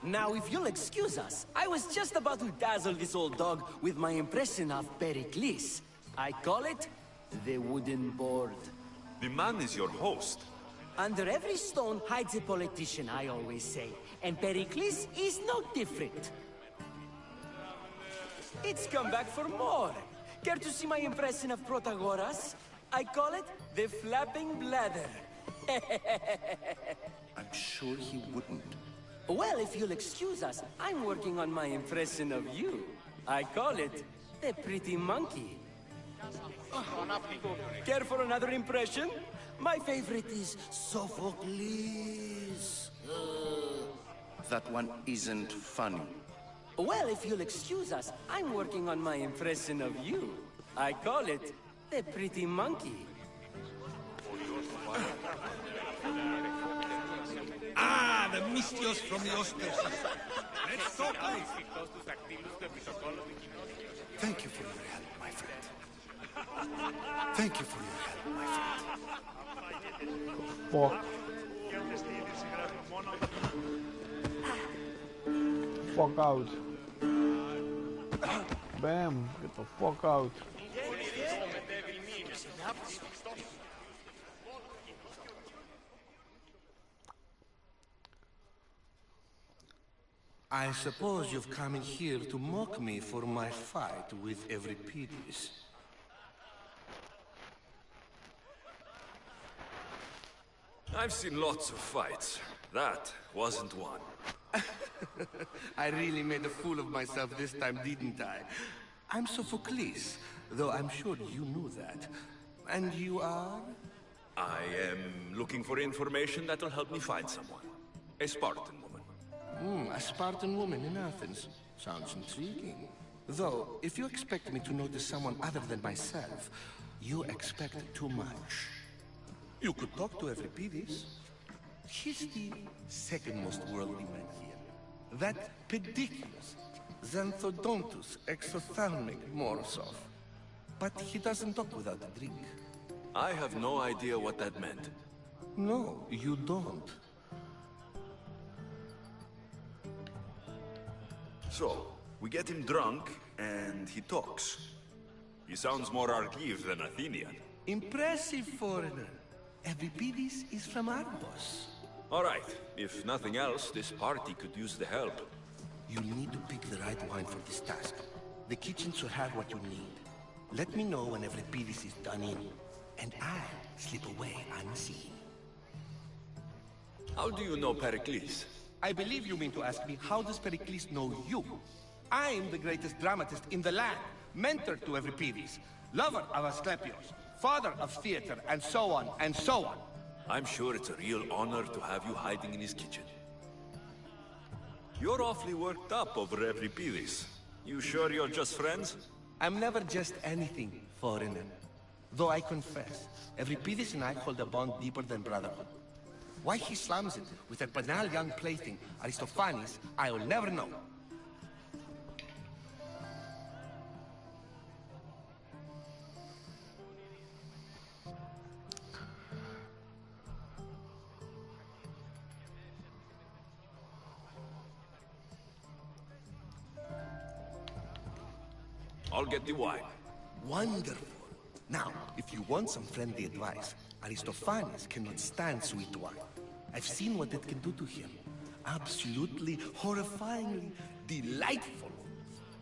Now, if you'll excuse us, I was just about to dazzle this old dog with my impression of Pericles. I call it the wooden board. The man is your host. Under every stone hides a politician, I always say. And Pericles is no different. It's come back for more. Care to see my impression of Protagoras? I call it the flapping bladder. I'm sure he wouldn't. Well, if you'll excuse us, I'm working on my impression of you. I call it the pretty monkey. Care for another impression? My favorite is Sophocles. That one isn't funny. Well, if you'll excuse us, I'm working on my impression of you. I call it the pretty monkey. The Mystios from the ostracism. Let's talk later. Thank you for your help, my friend. Thank you for your help, my friend. Fuck. Fuck out. Bam, get the fuck out. I suppose you've come in here to mock me for my fight with Euripides. I've seen lots of fights. That wasn't one. I really made a fool of myself this time, didn't I? I'm Sophocles, though I'm sure you knew that. And you are? I am looking for information that will help me find someone. A Spartan woman. A Spartan woman in Athens. Sounds intriguing. Though, if you expect me to notice someone other than myself, you expect too much. You could talk to Euripides. He's the second most worldly man here. That ridiculous Xanthodontus exophthalmic Morosov. But he doesn't talk without a drink. I have no idea what that meant. No, you don't. So, we get him drunk, and he talks. He sounds more Argive than Athenian. Impressive, foreigner. Euripides is from Argos. All right. If nothing else, this party could use the help. You need to pick the right wine for this task. The kitchen should have what you need. Let me know when Euripides is done in, and I'll slip away unseen. How do you know Pericles? I believe you mean to ask me, how does Pericles know you? I'm the greatest dramatist in the land, mentor to Euripides, lover of Asclepios, father of theater, and so on, and so on. I'm sure it's a real honor to have you hiding in his kitchen. You're awfully worked up over Euripides. You sure you're just friends? I'm never just anything, foreigner. Though I confess, Euripides and I hold a bond deeper than brotherhood. Why he slams it with that banal young plaything, Aristophanes, I'll never know. I'll get the wine. Wonderful. Now, if you want some friendly advice, Aristophanes cannot stand sweet wine. I've seen what it can do to him. Absolutely, horrifyingly delightful.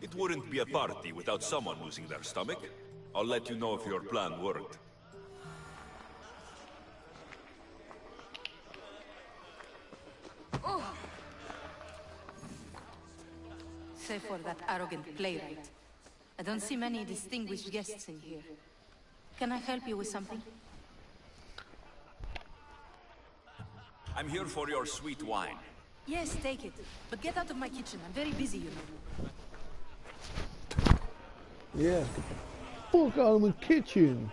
It wouldn't be a party without someone losing their stomach. I'll let you know if your plan worked. Oh. Save for that arrogant playwright. I don't see many distinguished guests in here. Can I help you with something? I'm here for your sweet wine. Yes, take it. But get out of my kitchen. I'm very busy, you know. Yeah, get the fuck out of my kitchen.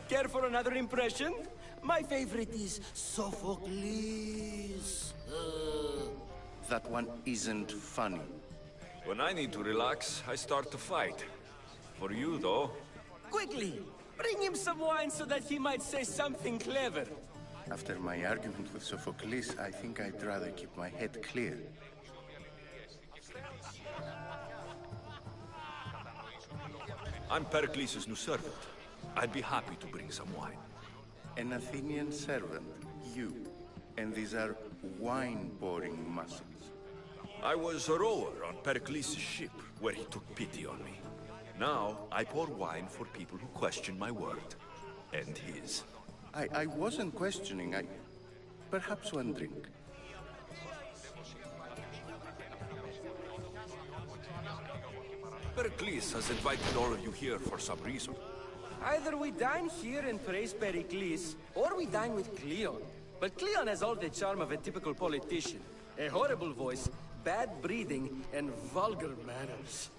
Care for another impression? My favorite is Sophocles. That one isn't funny. When I need to relax, I start to fight. For you, though... Quickly! Bring him some wine so that he might say something clever. After my argument with Sophocles, I think I'd rather keep my head clear. I'm Pericles' new servant. I'd be happy to bring some wine. An Athenian servant, you. And these are wine-pouring muscles. I was a rower on Pericles' ship, where he took pity on me. Now, I pour wine for people who question my word. And his. I wasn't questioning, Perhaps one drink. Pericles has invited all of you here for some reason. Either we dine here and praise Pericles, or we dine with Cleon. But Cleon has all the charm of a typical politician. A horrible voice, bad breeding, and vulgar manners.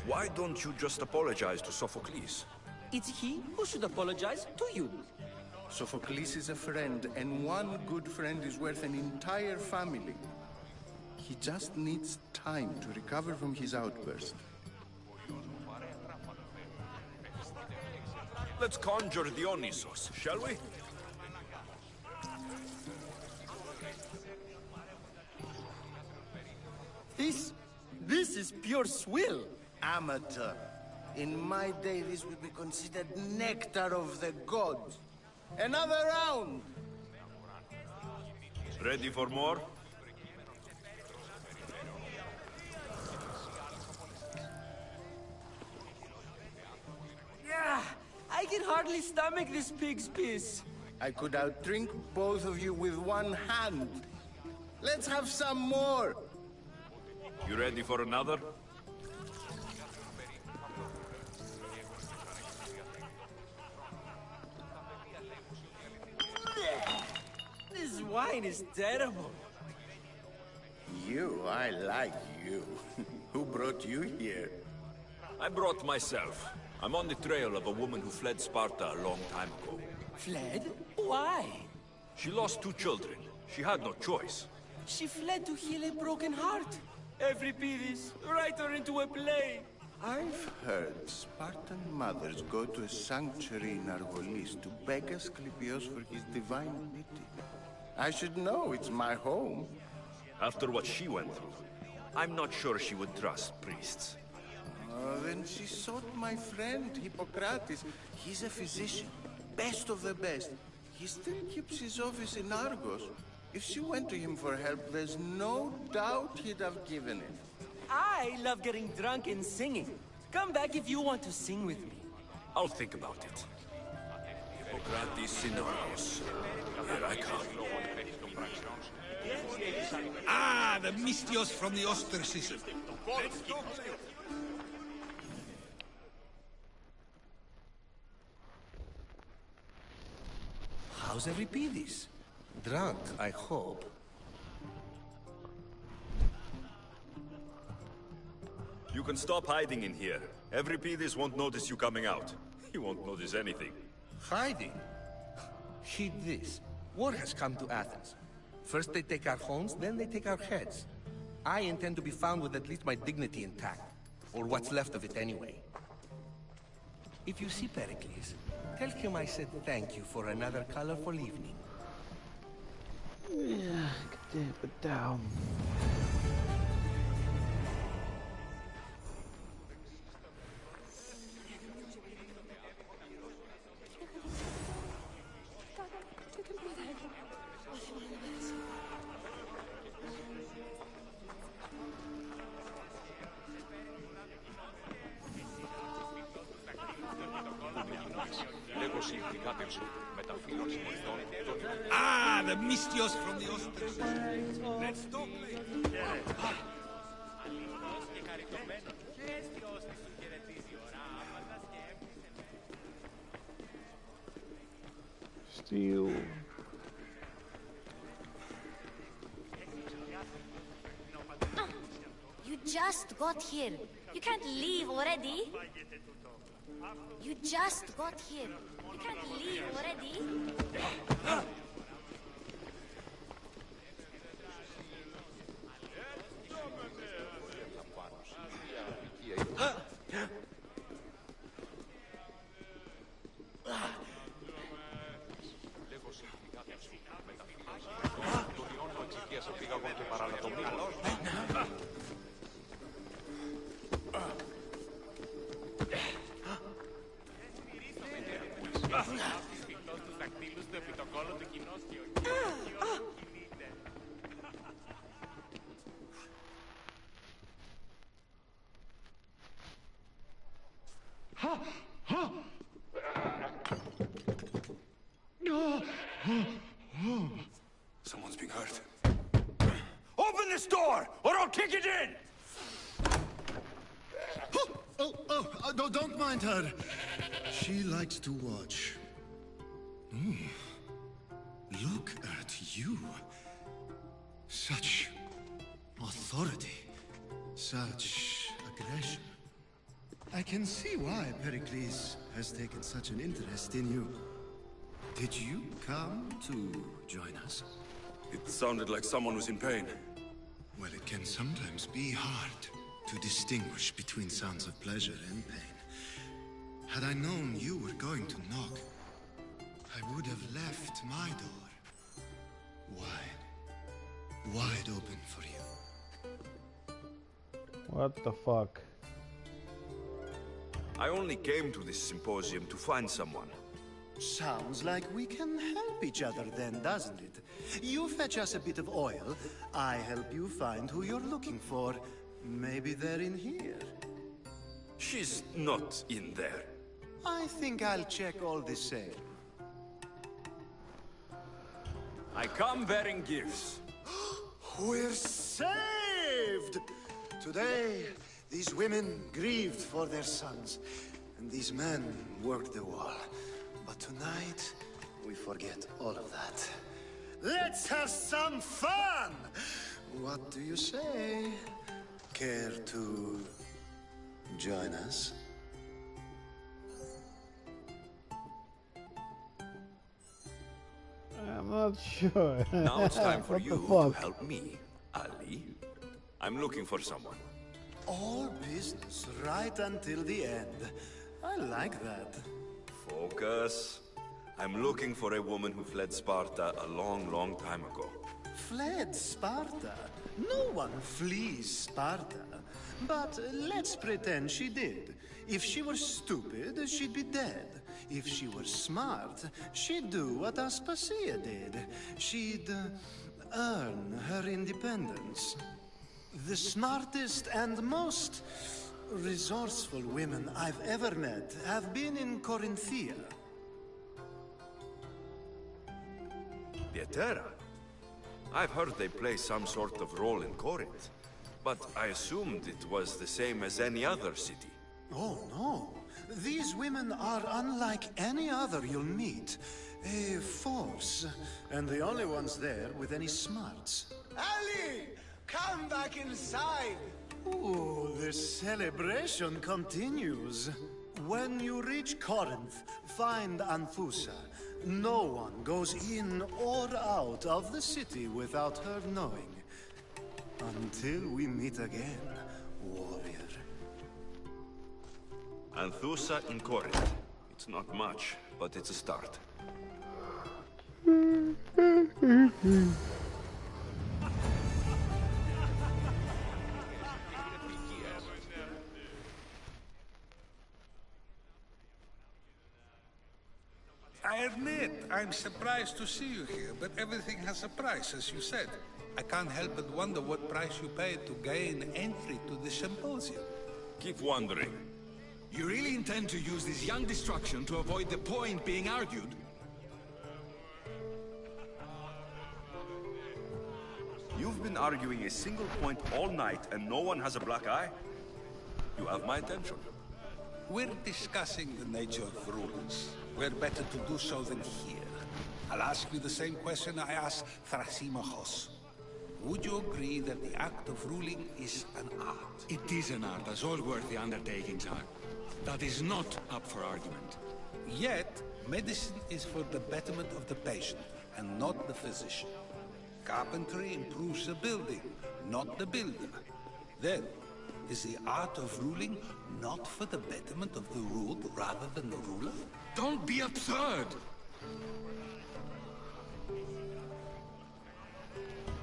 Why don't you just apologize to Sophocles? It's he who should apologize to you. Sophocles is a friend, and one good friend is worth an entire family. He just needs time to recover from his outburst. Let's conjure Dionysos, shall we? This is pure swill. Amateur. In my day, this would be considered nectar of the gods. Another round! Ready for more? Yeah, I can hardly stomach this pig's piss. I could outdrink both of you with one hand. Let's have some more! You ready for another? This wine is terrible. You, I like you. Who brought you here? I brought myself. I'm on the trail of a woman who fled Sparta a long time ago. Fled? Why? She lost 2 children. She had no choice. She fled to heal a broken heart. Euripides, write her into a play. I've heard Spartan mothers go to a sanctuary in Argolis to beg Asclepios for his divine pity. I should know, it's my home. After what she went through, I'm not sure she would trust priests. Then she sought my friend, Hippocrates. He's a physician, best of the best. He still keeps his office in Argos. If she went to him for help, there's no doubt he'd have given it. I love getting drunk and singing. Come back if you want to sing with me. I'll think about it. Hippocrates in Argos. Here I come. Ah, the Mystios from the ostracism. How's Euripides? Drunk, I hope. You can stop hiding in here. Euripides won't notice you coming out. He won't notice anything. Hiding? Heed this. War has come to Athens. First they take our homes, then they take our heads. I intend to be found with at least my dignity intact. Or what's left of it anyway. If you see Pericles, tell him I said thank you for another colorful evening. Yeah, dip it down. Ah, the Mystios from the ostracism. Let's stop playing. Steal. You just got here. You can't leave already. You just got here. You can't leave already. Someone's being hurt. Open this door, or I'll kick it in! No, don't mind her. She likes to watch. Look at you. Such authority. Such aggression. I can see why Pericles has taken such an interest in you. Did you come to join us? It sounded like someone was in pain. Well, it can sometimes be hard to distinguish between sounds of pleasure and pain. Had I known you were going to knock, I would have left my door wide open for you. What the fuck? I only came to this symposium to find someone. Sounds like we can help each other then, doesn't it? You fetch us a bit of oil, I help you find who you're looking for. Maybe they're in here. She's not in there. I think I'll check all the same. I come bearing gifts. We're saved! Today, these women grieved for their sons, and these men worked the wall. But tonight, we forget all of that. Let's have some fun! What do you say? Care to join us? I'm not sure. Now it's time for What you the to fuck? help me, Ali. I'm looking for someone. All business right until the end. I like that. Focus. I'm looking for a woman who fled Sparta a long, long time ago. Fled Sparta? No one flees Sparta. But let's pretend she did. If she were stupid, she'd be dead. If she were smart, she'd do what Aspasia did. She'd earn her independence. The smartest and most resourceful women I've ever met have been in Corinthia. Pietera? I've heard they play some sort of role in Corinth, but I assumed it was the same as any other city. Oh, no. These women are unlike any other you'll meet. A force, and the only ones there with any smarts. Ali! Come back inside! Ooh, the celebration continues. When you reach Corinth, find Anthusa. No one goes in or out of the city without her knowing. Until we meet again, warrior. Anthusa in Corinth. It's not much, but it's a start. I admit, I'm surprised to see you here, but everything has a price, as you said. I can't help but wonder what price you paid to gain entry to the symposium. Keep wondering. You really intend to use this young destruction to avoid the point being argued? You've been arguing a single point all night and no one has a black eye? You have my attention. We're discussing the nature of rulings. We're better to do so than here. I'll ask you the same question I asked Thrasymachos. Would you agree that the act of ruling is an art? It is an art, as all worthy undertakings are. That is not up for argument. Yet, medicine is for the betterment of the patient, and not the physician. Carpentry improves the building, not the builder. Then, is the art of ruling not for the betterment of the ruled rather than the ruler? Don't be absurd!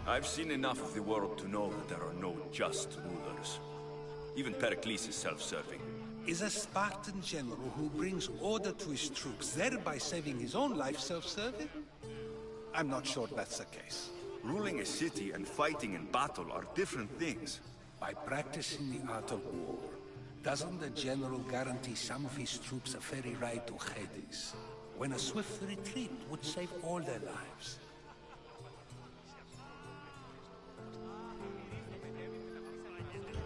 I've seen enough of the world to know that there are no just rulers. Even Pericles is self-serving. Is a Spartan general who brings order to his troops, thereby saving his own life, self-serving? I'm not sure that's the case. Ruling a city and fighting in battle are different things. By practicing the art of war, doesn't the general guarantee some of his troops a ferry ride to Hades, when a swift retreat would save all their lives?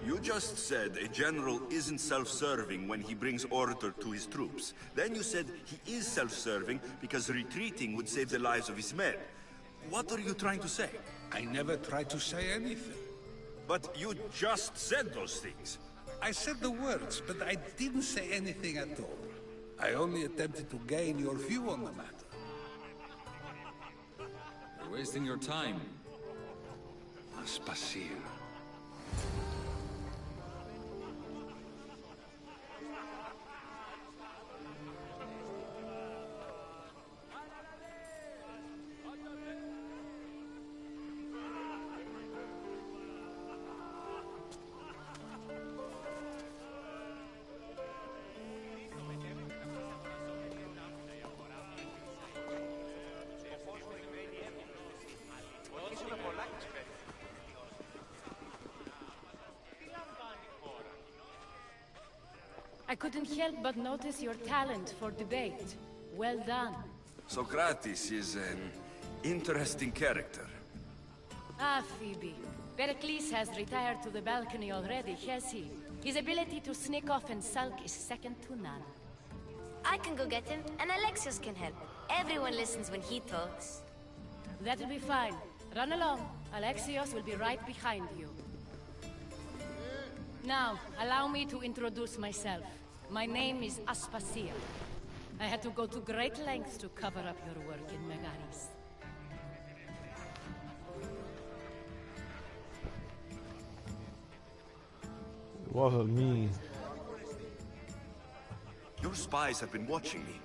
You just said a general isn't self-serving when he brings order to his troops. Then you said he is self-serving because retreating would save the lives of his men. What are you trying to say? I never tried to say anything. But you just said those things. I said the words, but I didn't say anything at all. I only attempted to gain your view on the matter. You're wasting your time. Aspasia. I couldn't help but notice your talent for debate. Well done. Socrates is an interesting character. Ah, Phoebe. Pericles has retired to the balcony already, has he? His ability to sneak off and sulk is second to none. I can go get him, and Alexios can help. Everyone listens when he talks. That'll be fine. Run along. Alexios will be right behind you. Now, allow me to introduce myself. My name is Aspasia. I had to go to great lengths to cover up your work in Megaris. It wasn't me. Your spies have been watching me.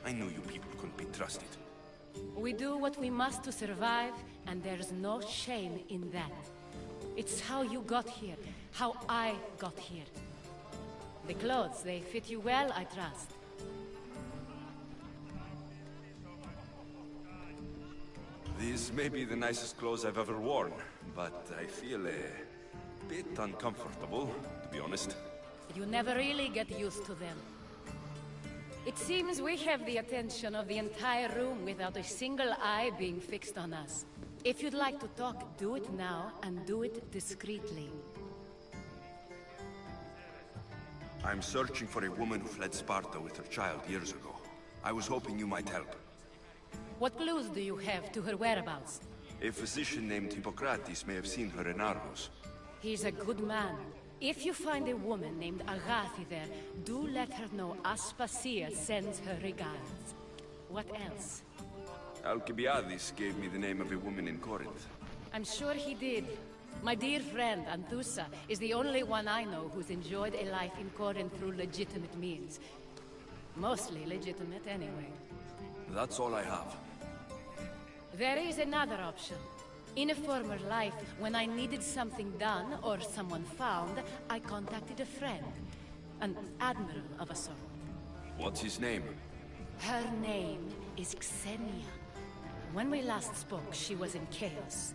I knew you people couldn't be trusted. We do what we must to survive, and there's no shame in that. It's how you got here, how I got here. The clothes, they fit you well, I trust. These may be the nicest clothes I've ever worn, but I feel a bit uncomfortable, to be honest. You never really get used to them. It seems we have the attention of the entire room without a single eye being fixed on us. If you'd like to talk, do it now, and do it discreetly. I'm searching for a woman who fled Sparta with her child years ago. I was hoping you might help. What clues do you have to her whereabouts? A physician named Hippocrates may have seen her in Argos. He's a good man. If you find a woman named Agathi there, do let her know Aspasia sends her regards. What else? Alcibiades gave me the name of a woman in Corinth. I'm sure he did. My dear friend, Anthusa, is the only one I know who's enjoyed a life in Corinth through legitimate means. Mostly legitimate, anyway. That's all I have. There is another option. In a former life, when I needed something done or someone found, I contacted a friend. An admiral of a sort. What's his name? Her name is Xenia. When we last spoke, she was in chaos.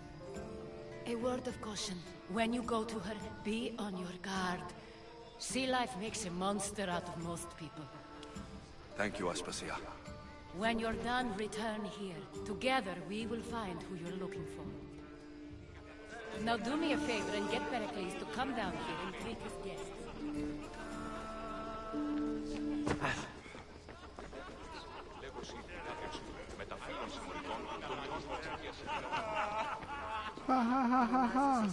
A word of caution. When you go to her, be on your guard. Sea life makes a monster out of most people. Thank you, Aspasia. When you're done, return here. Together, we will find who you're looking for. Now do me a favor and get Pericles to come down here and greet his guests. Ha ha ha ha ha.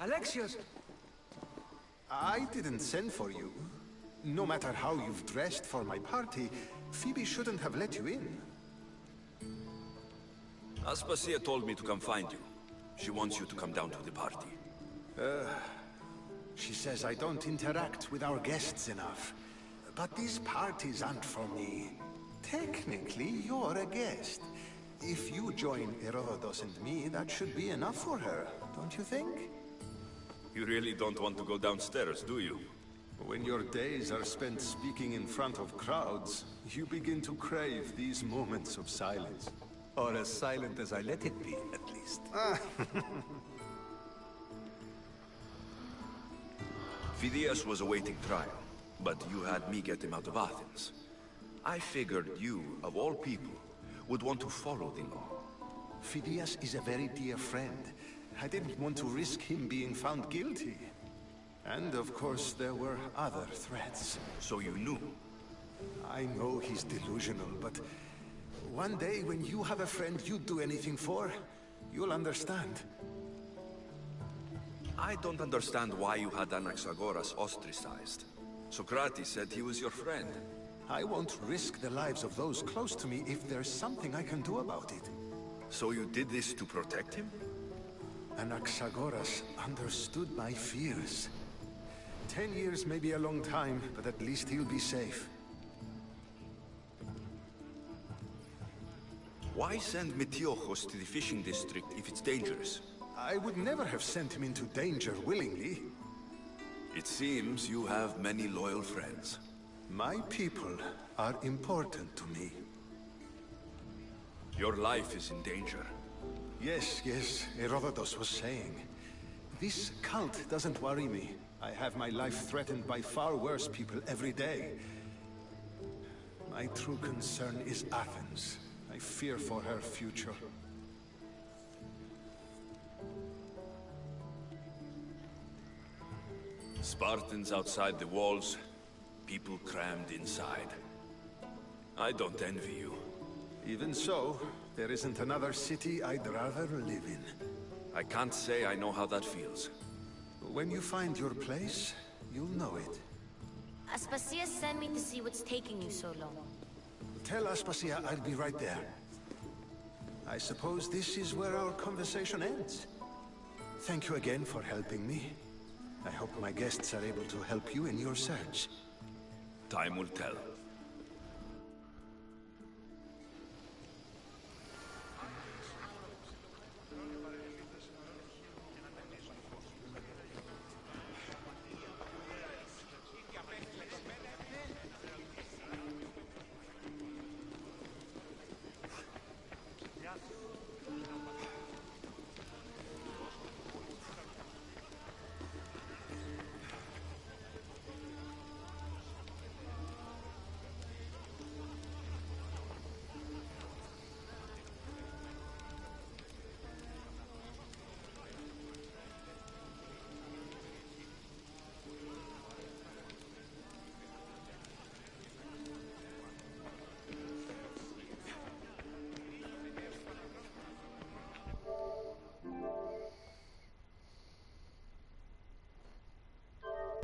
Alexios! I didn't send for you. No matter how you've dressed for my party, Phoebe shouldn't have let you in. Aspasia told me to come find you. She wants you to come down to the party. She says I don't interact with our guests enough. But these parties aren't for me. Technically, you're a guest. If you join Herodotus and me, that should be enough for her, don't you think? You really don't want to go downstairs, do you? When your days are spent speaking in front of crowds, you begin to crave these moments of silence. Or as silent as I let it be, at least. Phidias was awaiting trial, but you had me get him out of Athens. I figured you, of all people, would want to follow the law. Phidias is a very dear friend. I didn't want to risk him being found guilty. And of course, there were other threats. So you knew? I know he's delusional, but one day when you have a friend you'd do anything for, you'll understand. I don't understand why you had Anaxagoras ostracized. Socrates said he was your friend. I won't risk the lives of those close to me if there's something I can do about it. So you did this to protect him? Anaxagoras understood my fears. 10 years may be a long time, but at least he'll be safe. Why send Metiochos to the fishing district if it's dangerous? I would never have sent him into danger willingly. It seems you have many loyal friends. My people are important to me. Your life is in danger. Yes, Herodotus was saying. This cult doesn't worry me. I have my life threatened by far worse people every day. My true concern is Athens. I fear for her future. Spartans outside the walls, people crammed inside. I don't envy you. Even so, there isn't another city I'd rather live in. I can't say I know how that feels. When you find your place, you'll know it. Aspasia sent me to see what's taking you so long. Tell Aspasia I'll be right there. I suppose this is where our conversation ends. Thank you again for helping me. I hope my guests are able to help you in your search. Time will tell.